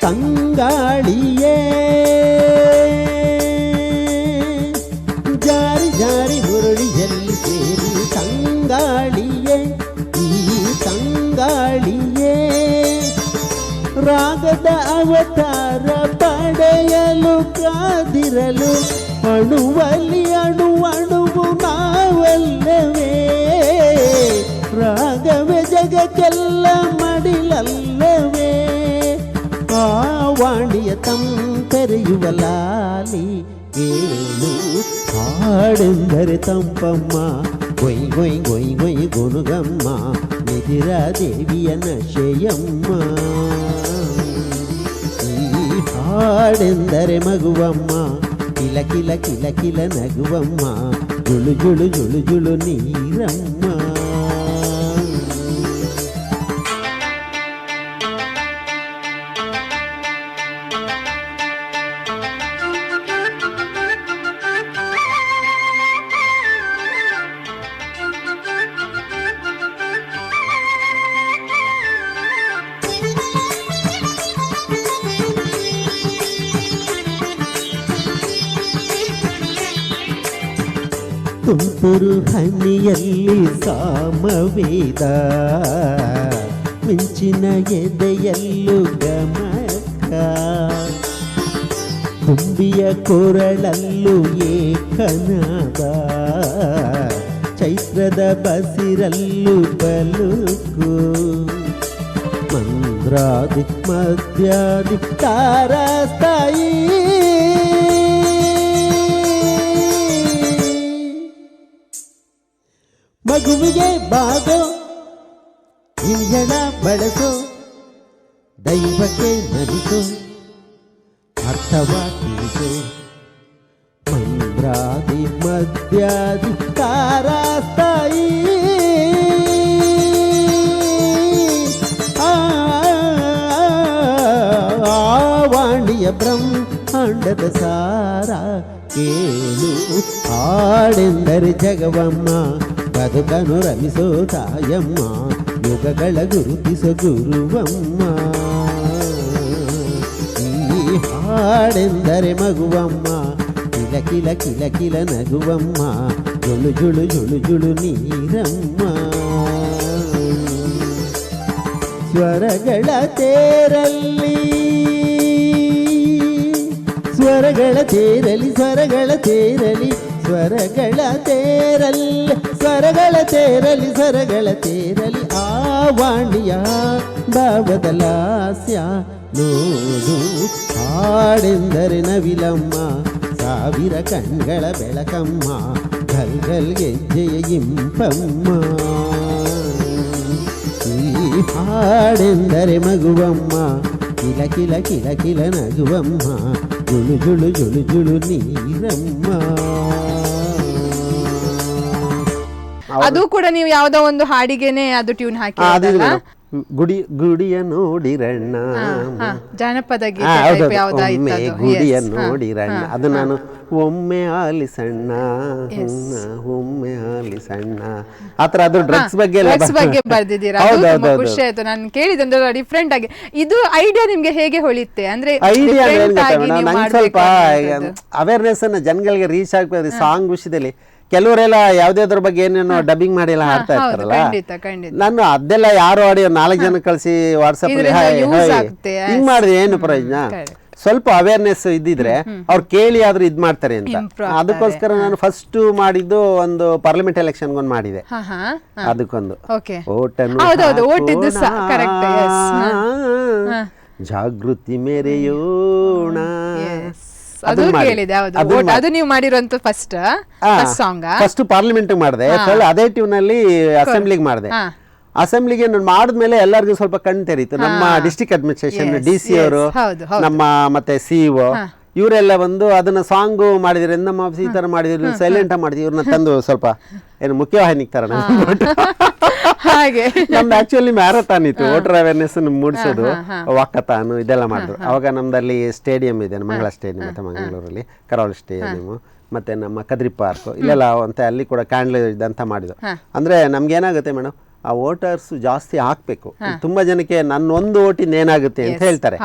ತಂಗಾಳಿಯೇ ಜಾರಿ ಜಾರಿ ಹುರುಳಿಯಲ್ಲಿ ಸೇರಿ, ತಂಗಾಳಿಯೇ ಈ ತಂಗಾಳಿಯೇ ರಾಗದ ಅವತಾರ ಪಡೆಯಲು ಕಾದಿರಲು, ಅಣುವಲ್ಲಿ ಅಣುವಣುವು ನಾವಲ್ಲವೇ, ರಾಗವೇ ಜಗಕ್ಕೆಲ್ಲ ಮಡಿಲಲ್ಲವೇ. ಆ ವಾಣಿಯ ತಂಪೆರೆಯುವ ಲಾಲಿ ಕೇಳು, ಹಾಡೆಂದರೆ ತಂಪಮ್ಮ, ಗೊಯ್ ಗೊಯ್ ಗೊಯ್ ಗೊಯ್ ಗುನುಗಮ್ಮ, ನಿಧಿರಾ ದೇವಿಯ ನಶೆಯಮ್ಮ. ಈ ಹಾಡೆಂದರೆ ಮಗುವಮ್ಮ, ಕಿಲ ಕಿಲ ಕಿಲ ಕಿಲ ನಗುವಮ್ಮ, ಜುಳು ಜುಳು ಜುಳು ಜುಳು ನೀರಮ್ಮ. ತುಂತುರು ಹನಿಯಲ್ಲಿ ಸಾಮವೇದ, ಮಿಂಚಿನ ಎದೆಯಲ್ಲೂ ಗಮಕ, ತುಂಬಿಯ ಕೊರಳಲ್ಲೂ ಏಕನಾದ, ಚೈತ್ರದ ಬಸಿರಲ್ಲೂ ಬಲುಕು, ಮಂದ್ರಾದಿ ಮಧ್ಯಾದಿ ತಾರಾಸ್ತಾಯಿ. ಮಗುವಿಗೆ ಬಾಗೋ ಇಂಜಣ ಬಳಸೋ, ದೈವಕ್ಕೆ ನಲಿಸೋ, ಅರ್ಥವ ತಿಳಿಸೋ, ಮಂದ್ರಾದಿ ಮಧ್ಯಾದಿ ತಾರಾಸ್ತಾಯಿ. ವಾಣಿಯ ಬ್ರಹ್ಮಾಂಡದ ಸಾರ ಕೇಳು, ಹಾಡೆಂದರೆ ಜಗವಮ್ಮ, ಬದುಕನು ರಮಿಸೋ ತಾಯಮ್ಮ, ಯುಗಗಳ ಗುರುತಿಸೋ ಗುರುವಮ್ಮ. ಈ ಹಾಡೆಂದರೆ ಮಗುವಮ್ಮ, ಕಿಲ ಕಿಲ ಕಿಲ ಕಿಲ ನಗುವಮ್ಮ, ಜುಳು ಜುಳು ಜುಳು ಜುಳು ನೀರಮ್ಮ. ಸ್ವರಗಳ ತೇರಲ್ಲಿ ಸ್ವರಗಳ ತೇರಲಿ ಸ್ವರಗಳ ತೇರಲಿ, ಸ್ವರಗಳ ತೇರಲಿ ಸ್ವರಗಳ ತೇರಲಿ ಸ್ವರಗಳ ತೇರಲಿ, ಆ ವಾಣಿಯ ಭಾವದ ಲಾಸ್ಯ ನೋಡು, ಹಾಡೆಂದರೆ ನವಿಲಮ್ಮ, ಸಾವಿರ ಕಣ್ಗಳ ಬೆಳಕಮ್ಮ, ಗಲ್ ಗಲ್ ಗೆಜ್ಜೆಯ ಇಂಪಮ್ಮ. ಈ ಹಾಡೆಂದರೆ ಮಗುವಮ್ಮ, ಕಿಲ ಕಿಲ ಕಿಲ ಕಿಲ ನಗುವಮ್ಮ, ಜುಳು ಜುಳು ಜುಳು ಜುಳು ನೀರಮ್ಮ. ಅದು ಕೂಡ ನೀವು ಯಾವ್ದೋ ಒಂದು ಹಾಡಿಗೆನೆ ಅದು ಟ್ಯೂನ್ ಹಾಕಿ. ಗುಡಿಯ ನೋಡಿರಣ್ಣ ಜಾನಪದ ಹಾ, ಗೀತೆ ಹೌದು, type ಯಾವ್ದಾ ಒಮ್ಮೆ ಇತ್ತದು? ಗುಡಿಯ Yes. ನೋಡಿರಣ್ಣ ಅದು ನಾನು ಒಮ್ಮೆ ಆಲಿಸಣ್ಣ ಒಮ್ಮೆ ಆಲಿಸಣ್ಣ ಆತರ ಅದು ಡ್ರಗ್ಸ್ ಬಗ್ಗೆ ಎಲ್ಲ Drugs ಬಗ್ಗೆ ಬರ್ದಿದ್ದೀರಾ? ಅದು ತುಂಬಾ ಖುಷಿ ಆಯ್ತು ನಾನು ಕೇಳಿದ್ರೆ ಡಿಫ್ರೆಂಟ್ ಆಗಿ. ಇದು ಐಡಿಯಾ ನಿಮ್ಗೆ ಹೇಗೆ ಹೊಳಿತೆ ಅಂದ್ರೆ ಐಡಿಯಾ different ಆಗಿ ನೀವು ನಂಗೆ ಮಾಡ್ಬೇಕು ಸ್ವಲ್ಪ ಅನ್ನೋಂಥದ್ದು. ಅವೇರ್ನೆಸ್ ಅನ್ನ ಜನಗಳಿಗೆ ರೀಚ್ ಆಗ್ಬೇಕು ಸಾಂಗ್ ವಿಷಯದಲ್ಲಿ. ಕೆಲವರೆಲ್ಲ ಯಾವ್ದಾದ್ರ ಬಗ್ಗೆ ಏನೇನೋ ಡಬ್ಬಿಂಗ್ ಮಾಡಿ ಎಲ್ಲ ಹಾಡ್ತಾ ಹೌದು, ಇರ್ತಾರಲ್ಲ, ಖಂಡಿತ ಖಂಡಿತ. ನಾನು ಅದೆಲ್ಲ ಯಾರು ಆಡಿಯೋ 4 ಜನ ಕಳಿಸಿ ವಾಟ್ಸಪ್ ಅಲ್ಲಿ ಇದ್ರಿಂದ use ಆಗುತ್ತೆ, ಹಿಂಗ್ ಮಾಡಿದ್ರೆ ಏನು ಪ್ರಯೋಜನ? Correct. ಸ್ವಲ್ಪ ಅವೇರ್ನೆಸ್ ಇದ್ದಿದ್ರೆ ಅವ್ರು ಕೇಳಿ ಆದ್ರೂ ಇದ್ ಮಾಡ್ತಾರೆ ಅಂತ. Improve ಅದಕ್ಕೋಸ್ಕರ ನಾನು ಫಸ್ಟ್ ಮಾಡಿದ್ದು ಒಂದು ಪಾರ್ಲಿಮೆಂಟ್ ಎಲೆಕ್ಷನ್ ಒಂದು ಮಾಡಿದೆ. ಹಾ ಹಾ ಅದಕ್ಕೊಂದು ಓಕೆ ಓಟನ್ನು ಹೌದೌದು, ಓಟಿದ್ದು ಸಹ correct, yes. ಹಾ. ಜಾಗೃತಿ ಮೆರೆಯೋಣ ಅದು ಕೇಳಿದೆ, ಹೌದು. ಅದು ನೀವು ಮಾಡಿರುವಂತ ಫಸ್ಟ್ ಸಾಂಗ್. ಫಸ್ಟ್ ಪಾರ್ಲಿಮೆಂಟ್ ಮಾಡಿದೆ, ಅದೇ ಟ್ಯೂನ್ ಅಲ್ಲಿ ಅಸೆಂಬ್ಲಿಗೆ ಮಾಡಿದೆ. ಅಸೆಂಬ್ಲಿಗೆ ನಾನು ಮಾಡಿದ್ಮೇಲೆ ಎಲ್ಲರಿಗೂ ಸ್ವಲ್ಪ ಕಣ್ ತೆರೀತು. ನಮ್ಮ ಡಿಸ್ಟ್ರಿಕ್ಟ್ ಅಡ್ಮಿನಿಸ್ಟ್ರೇಷನ್ DC ಅವರು, ನಮ್ಮ ಮತ್ತೆ CEO ಇವರೆಲ್ಲ ಬಂದು ಅದನ್ನ ಸಾಂಗ್ ಮಾಡಿದ್ರೆ ನಮ್ಮ ಆಫೀಸ್ ಈ ತರ ಮಾಡಿದ್ರು, ಸೈಲೆಂಟ್ ಮಾಡಿದ್ವಿ, ಇವ್ರನ್ನ ತಂದು ಸ್ವಲ್ಪ ಏನು ಮುಖ್ಯವಾಹಿನಿಗೆ ತರ ಹಾಗೆ ನಮ್ದು ಆಕ್ಚುಲಿ ಮ್ಯಾರಥಾನ್ ಇತ್ತು, ವೋಟರ್ ಅವೇರ್ನೆಸ್ ಮೂಡಿಸೋದು, ವಾಕಥಾನ್ ಇದೆಲ್ಲ ಮಾಡಿದ್ರು. ಅವಾಗ ನಮ್ದಲ್ಲಿ ಸ್ಟೇಡಿಯಂ ಇದೆ, ಮಂಗಳ ಸ್ಟೇಡಿಯಂ ಮತ್ತೆ ಮಂಗಳೂರಲ್ಲಿ ಕರಾವಳಿ ಸ್ಟೇಡಿಯಂ, ಮತ್ತೆ ನಮ್ಮ ಕದ್ರಿ ಪಾರ್ಕ್ ಇಲ್ಲೆಲ್ಲ ಅಂತ ಅಲ್ಲಿ ಕೂಡ ಕ್ಯಾಂಡಲ್ ಇದಂತ ಮಾಡಿದ್ರು. ಅಂದ್ರೆ ನಮ್ಗೆ ಏನಾಗುತ್ತೆ ಮೇಡಮ್, ಆ ವೋಟರ್ಸ್ ಜಾಸ್ತಿ ಹಾಕ್ಬೇಕು. ತುಂಬಾ ಜನಕ್ಕೆ ನನ್ನ ಒಂದು ಓಟಿಂದ ಏನಾಗುತ್ತೆ ಅಂತ ಹೇಳ್ತಾರೆ,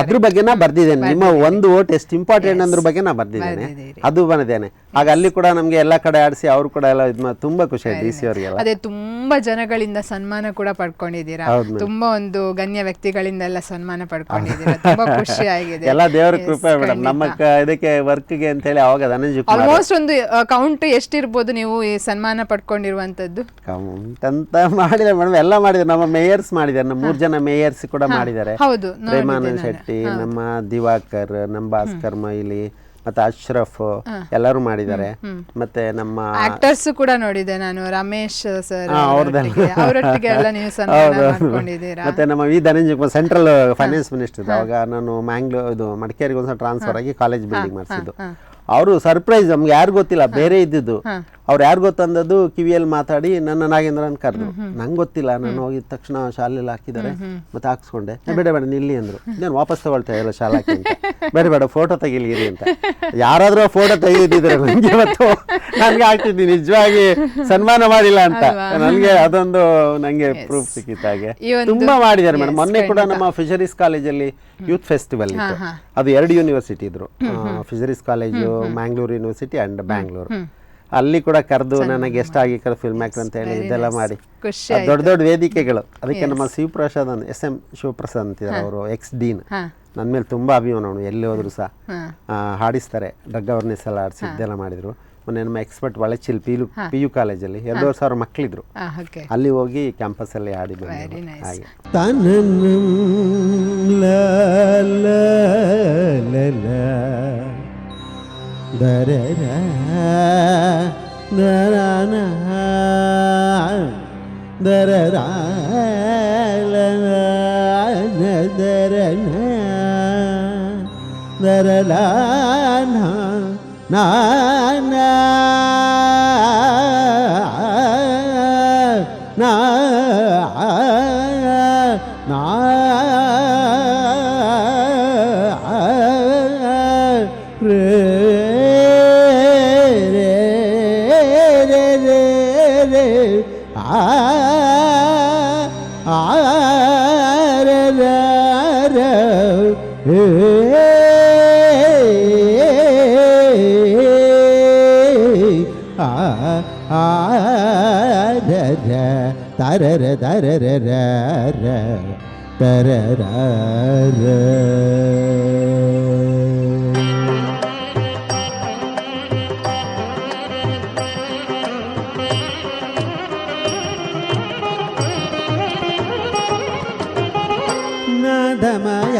ಅದ್ರ ಬಗ್ಗೆ ನಾ ಬರ್ದಿದ್ದೇನೆ. ನಿಮ್ಮ ಒಂದು ಓಟ್ ಎಷ್ಟು ಇಂಪಾರ್ಟೆಂಟ್ ಅದ್ರ ಬಗ್ಗೆ ನಾ ಬರ್ದಿದ್ದೇನೆ, ಅದು ಬಂದಿದ್ದೇನೆ. ಆಗ ಅಲ್ಲಿ ಕೂಡ ನಮ್ಗೆ ಎಲ್ಲಾ ಕಡೆ ಆಡಿಸಿ ಅವ್ರು ಕೂಡ ಎಲ್ಲ ತುಂಬಾ ಖುಷಿ ಆಯ್ತು. DC ಅವರಿಗೆಲ್ಲ ಅದೇ ತುಂಬಾ ಜನಗಳಿಂದ ಸನ್ಮಾನ ಕೂಡ ಪಡ್ಕೊಂಡಿದ್ದೀರಾ, ತುಂಬಾ ಒಂದು ಗಣ್ಯ ವ್ಯಕ್ತಿಗಳಿಂದ ಎಲ್ಲ ಸನ್ಮಾನ ಪಡ್ಕೊಂಡಿದ್ದೀರಾ, ತುಂಬಾ ಖುಷಿ ಆಗಿದೆ. ಎಲ್ಲ ದೇವರ ಕೃಪೆ ಮೇಡಮ್. ನಮ್ಮ ಇದಕ್ಕೆ ವರ್ಕ್ಗೆ ಅಂತ ಹೇಳಿ ಅವಾಗ ಧನಂಜಯ ಆಲ್ಮೋಸ್ಟ್ ಒಂದು ಕೌಂಟ್ ಎಷ್ಟಿರ್ಬೋದು ನೀವು ಈ ಸನ್ಮಾನ ಪಡ್ಕೊಂಡಿರುವಂತದ್ದು? ಕೌಂಟ್ ಅಂತ ಮಾಡಿದ್ರೆ ಮೇಡಮ್, ಎಲ್ಲ ಮಾಡಿದ್ರೆ. ನಮ್ಮ ಮೇಯರ್ಸ್ ಮಾಡಿದ್ದಾರೆ, ನಮ್ಮ 3 ಜನ ಮೇಯರ್ಸ್ ಕೂಡ ಮಾಡಿದ್ದಾರೆ. ಹೌದು, ಪ್ರೇಮಾನಂದ್ ಶೆಟ್ಟಿ, ನಮ್ಮ ದಿವಾಕರ್, ನಮ್ಮ ಭಾಸ್ಕರ್ ಮೈಲಿ, ಮತ್ತೆ ಅಶ್ರಫ್ ಎಲ್ಲರೂ ಮಾಡಿದ್ದಾರೆ. ಮತ್ತೆ ನಮ್ಮ ಆಕ್ಟರ್ಸ್ ಕೂಡ ನೋಡಿದೆ ನಾನು, ರಮೇಶ್ ಸರ್ ಅವರೊಟ್ಟಿಗೆ ಎಲ್ಲ ನೀವು ಸನ್ಮಾನ ಮಾಡ್ಕೊಂಡಿದ್ದೀರಾ. ಮತ್ತೆ ನಮ್ಮ Dhananjaya Kumar central finance minister, ಅವಾಗ ನಾನು ಇದು ಮಡಿಕೇರಿಗೆ ಒಂದ್ಸಲ ಟ್ರಾನ್ಸ್ಫರ್ ಆಗಿ ಕಾಲೇಜ್ ಬಿಲ್ಡಿಂಗ್ ಮಾಡಿಸಿದ್ದು. ಅವರು ಸರ್ಪ್ರೈಸ್, ನಮ್ಗೆ ಯಾರು ಗೊತ್ತಿಲ್ಲ, ಬೇರೆ ಇದ್ದಿದ್ದು. ಅವ್ರು ಯಾರು ಗೊತ್ತಂದದ್ದು ಕಿವಿಯಲ್ಲಿ ಮಾತಾಡಿ ನನ್ನ ನಾಗೇಂದ್ರ ಅಂತ ಕರೆದ್ರು. ನಂಗೆ ಗೊತ್ತಿಲ್ಲ, ನಾನು ಹೋಗಿದ ತಕ್ಷಣ ಶಾಲೆಯಲ್ಲಿ ಹಾಕಿದ್ದಾರೆ, ಮತ್ತೆ ಹಾಕ್ಸ್ಕೊಂಡೆ. ಬೇಡ ಬೇಡ ನಿಲ್ಲಿ ಅಂದ್ರು, ನಾನು ವಾಪಸ್ ತಗೊಳ್ತಾ ಇಲ್ಲ ಶಾಲೆ ಹಾಕಿ ಅಂತ. ಬೇಡ ಬೇಡ ಫೋಟೋ ತೆಗಿಲಿರಿ ಅಂತ. ಯಾರಾದ್ರೂ ಫೋಟೋ ತೆಗೆದಿದ್ರೆ ನನಗೆ ಇವತ್ತು ನನ್ಗೆ ಆಗ್ತಿದ್ದೀನಿ ನಿಜವಾಗಿ ಸನ್ಮಾನ ಮಾಡಿಲ್ಲ ಅಂತ. ನನ್ಗೆ ಅದೊಂದು ನಂಗೆ ಪ್ರೂಫ್ ಸಿಕ್ಕಿತ್ತು. ಹಾಗೆ ತುಂಬಾ ಮಾಡಿದ್ದಾರೆ ಮೇಡಮ್. ಮೊನ್ನೆ ಕೂಡ ನಮ್ಮ ಫಿಶರೀಸ್ ಕಾಲೇಜಲ್ಲಿ ಯೂತ್ ಫೆಸ್ಟಿವಲ್ ಇತ್ತು. ಅದು 2 ಯೂನಿವರ್ಸಿಟಿ ಇದ್ರು, fisheries college, Mangalore university and Bangalore. ಅಲ್ಲಿ ಕೂಡ ಕರೆದು ನನಗೆ ಗೆಸ್ಟ್ ಆಗಿ ಫಿಲ್ಮ್ ಆಕ್ಟರ್ ಅಂತ ಹೇಳಿ ಇದೆಲ್ಲ ಮಾಡಿ ದೊಡ್ಡ ದೊಡ್ಡ ವೇದಿಕೆಗಳು. ಅದಕ್ಕೆ ನಮ್ಮ ಶಿವಪ್ರಸಾದ್ SM ಶಿವಪ್ರಸಾದ್ ಅಂತಿದ್ದಾರೆ, ಅವರು ಎಕ್ಸ್ ಡೀನ್. ನನ್ನ ಮೇಲೆ ತುಂಬಾ ಅಭಿಮಾನ. ಅವನು ಎಲ್ಲಿ ಹೋದ್ರು ಸಹ ಹಾಡಿಸ್ತಾರೆ, ಡ್ರಗ್ ಅವೇರ್ನೆಸ್ ಎಲ್ಲ ಆಡಿಸಿ ಇದೆಲ್ಲ ಮಾಡಿದ್ರು. ಮೊನ್ನೆ ನಮ್ಮ ಎಕ್ಸ್ಪರ್ಟ್ ಒಳಚಿಲ್ PU ಕಾಲೇಜಲ್ಲಿ 2,000 ಮಕ್ಕಳಿದ್ರು, ಅಲ್ಲಿ ಹೋಗಿ ಕ್ಯಾಂಪಸ್ ಅಲ್ಲಿ ಹಾಡಿ ಬಂದ್ರು. ಹಾಗೆ ದರರ ದರನ ದರರ ದರನ ದರಲ ನಾ ತರರ ತರರ ತರರ ನಾದಮಯ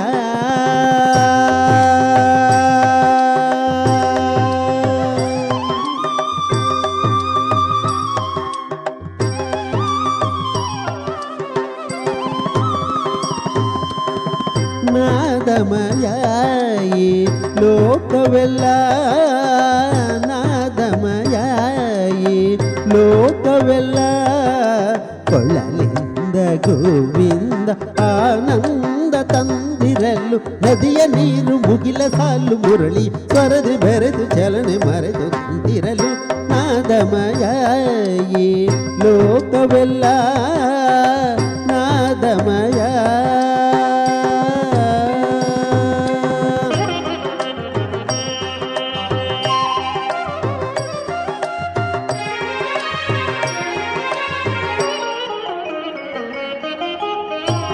ನಾದಮಯ ಈ ಲೋಕವೆಲ್ಲ ನಾದಮಯ ಈ ಲೋಕವೆಲ್ಲ ಕೊಳ್ಳಲಿಂದ ಗೋವಿಂದ ಆನಂದ ತಂದಿರಲು ನದಿಯ ನೀರು ಮುಗಿಲ ಸಾಲು ಮುರಳಿ ಸ್ವರದಿ ಬೆರೆದು ಚಲನೆ ಮರೆದು ತಂದಿರಲು ನಾದಮಯ ಈ ಲೋಕವೆಲ್ಲ ನಾದಮಯ.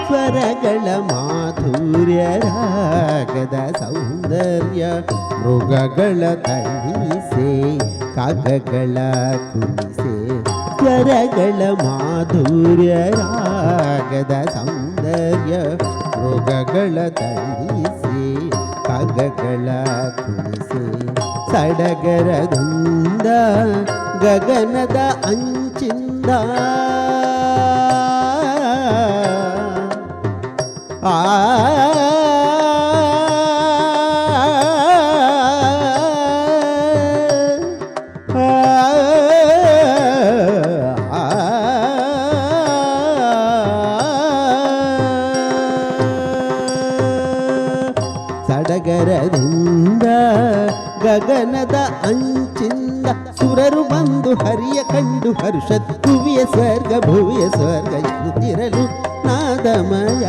ಸ್ವರಗಳ ಮಾಧುರ್ಯ ರಾಗದ ಸೌಂದರ್ಯ ಮೃಗಗಳ ತಣಿಸೆ ಕಾಗಗಳ ಕುಣಿಸೆ. ಸ್ವರಗಳ ಮಾಧುರ್ಯ ರಾಗದ ಸೌಂದರ್ಯ ಮೃಗಗಳ ತಣಿಸೆ ಕಾಗಗಳ ಕುಣಿಸೆ. ಸಡಗರದಿಂದ ಗಗನದ ಅಂಚಿಂದ ಸಡಗರದಿಂದ ಗಗನದ ಅಂಚಿಂದ ಸುರರು ಬಂದು ಹರಿಯ ಕಂಡು ಹರುಷ ಭುವಿಯ ಸ್ವರ್ಗ ಭುವಿಯ ಸ್ವರ್ಗ ಎನ್ನುತ್ತಿರಲು ನಾದಮಯ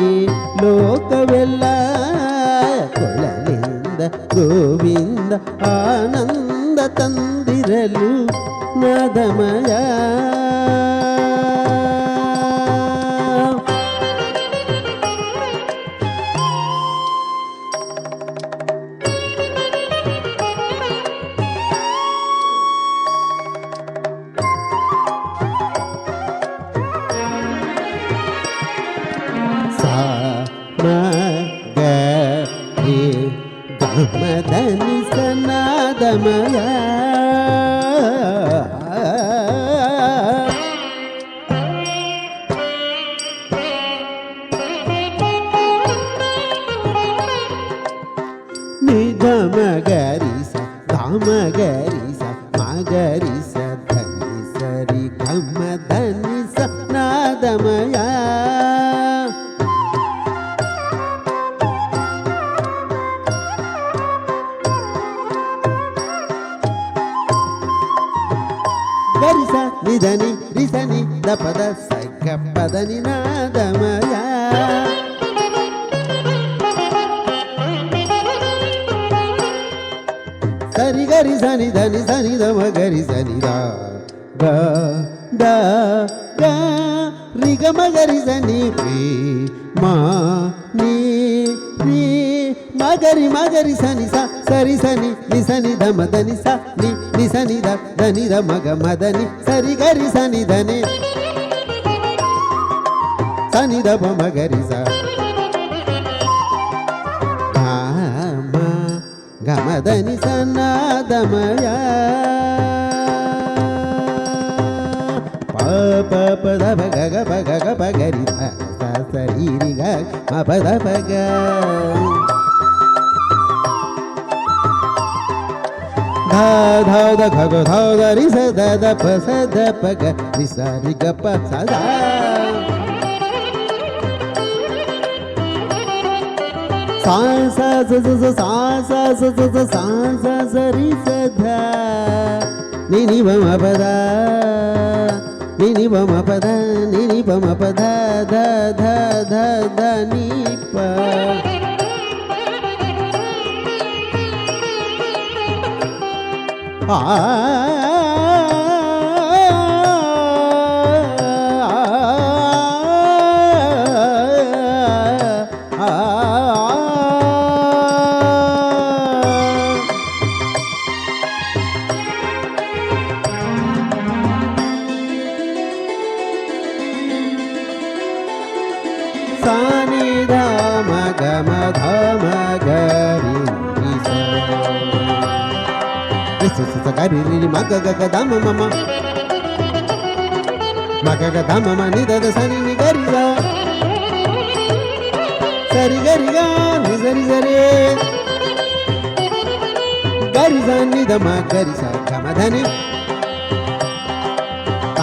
ಈ ಲೋಕವೆಲ್ಲ ಕೊಳಲಿಂದ ಗೋವಿಂದ ಆನಂದ ತಂದಿರಲು ನಾದಮಯ. ಮದನಿ ಸನಾದಮಯ ನಿಗಮಗರಿಸ ಧಾಮಗರಿಸ ಮಗರಿಸ ಧನಿ ಸರಿ ಗಮ ಧನಿ ಸನಾದಮಯ. ಗರಿಸ ನಿಧನಿ ರಿಸನಿ ದಪದ ಸಗ್ಗ ಪದನಿ ನಾದಮಯ. ಸರಿ ಗರಿ ಸನಿ ಧನಿ ಸನಿ ದಮ ಗರಿ ಸನಿ ದ ದ ಗ ರಿ ಗ ಮ ಗರಿ ಸನಿ ರಿ ಮಾ ನೀ ರಿ ಮಗರಿ ಸನಿ ಸ ಸರಿ ಸನಿ ನಿ ಸನಿ ಧಮ ಧನಿ ಸ ನಿ ನಿ ಸನಿ ದ ಧನಿ ದ ಮಗ ಮದನಿ ಸರಿ ಗರಿ ಸನಿ ಧನಿ ಸನಿ ದ ಪ ಮಗರಿ ಸ ಮ ಗಮ ಧನಿ ಸನಾದಮಯ. ಪ ಪ ಪ ದ ಪ ಗ ಗ ಪ ಗ ಗ ಪ ಗರಿ ಧ ಸ ಸರಿ ರಿ ಗ ಮ ಪ ದ ಪ ಗ. ಧ ಧ ದ ಘ ಗ ಧ ದ ರಿ ಸ ದ ದ ಪ ಸ ದ ಪ ಗ ರಿ ಸ ರಿ ಗ ಪ ಸ ದ. ಸಾ ಸ ಸ ಸ ಸ ಸಾ ಸ ಸ ಸ ಸ ಸಾ ಸ ಸ ರಿ ಸ ಧ ನಿ ನಿ ಪ ಮ ಪ ದ ನಿ ನಿ ಪ ಮ ಪ ದ ನಿ ನಿ ಪ ಮ ಪ ಧ ಧ ಧ ಧ ಧ ನಿ ಪ. ಸಾನಿ ಧ ಮ ಗ ಮ ಧ ಮ ಗ ರಿ ರಿ ಸ ರಿ ಸ ಸ ಗ ರಿ ರಿ ಮ ಗ ಗ ಗ ದ ಮ ಮ ಮ ಮ ಗ ಗ ದ ಮ ಮ ನಿ ದ ದ ಸ ನಿ ನಿ ಗ ರಿ ಸ ಸರಿ ಗ ರಿ ಗ ನಿ ಸ ರಿ ಸ ರಿ ಗ ರಿ ಸ ನಿ ದ ಮ ಗ ರಿ ಸ ಗ ಮ ಧ ನಿ ತ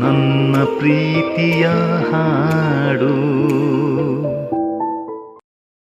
ನನ್ನ ಪ್ರೀತಿಯ ಹಾಡು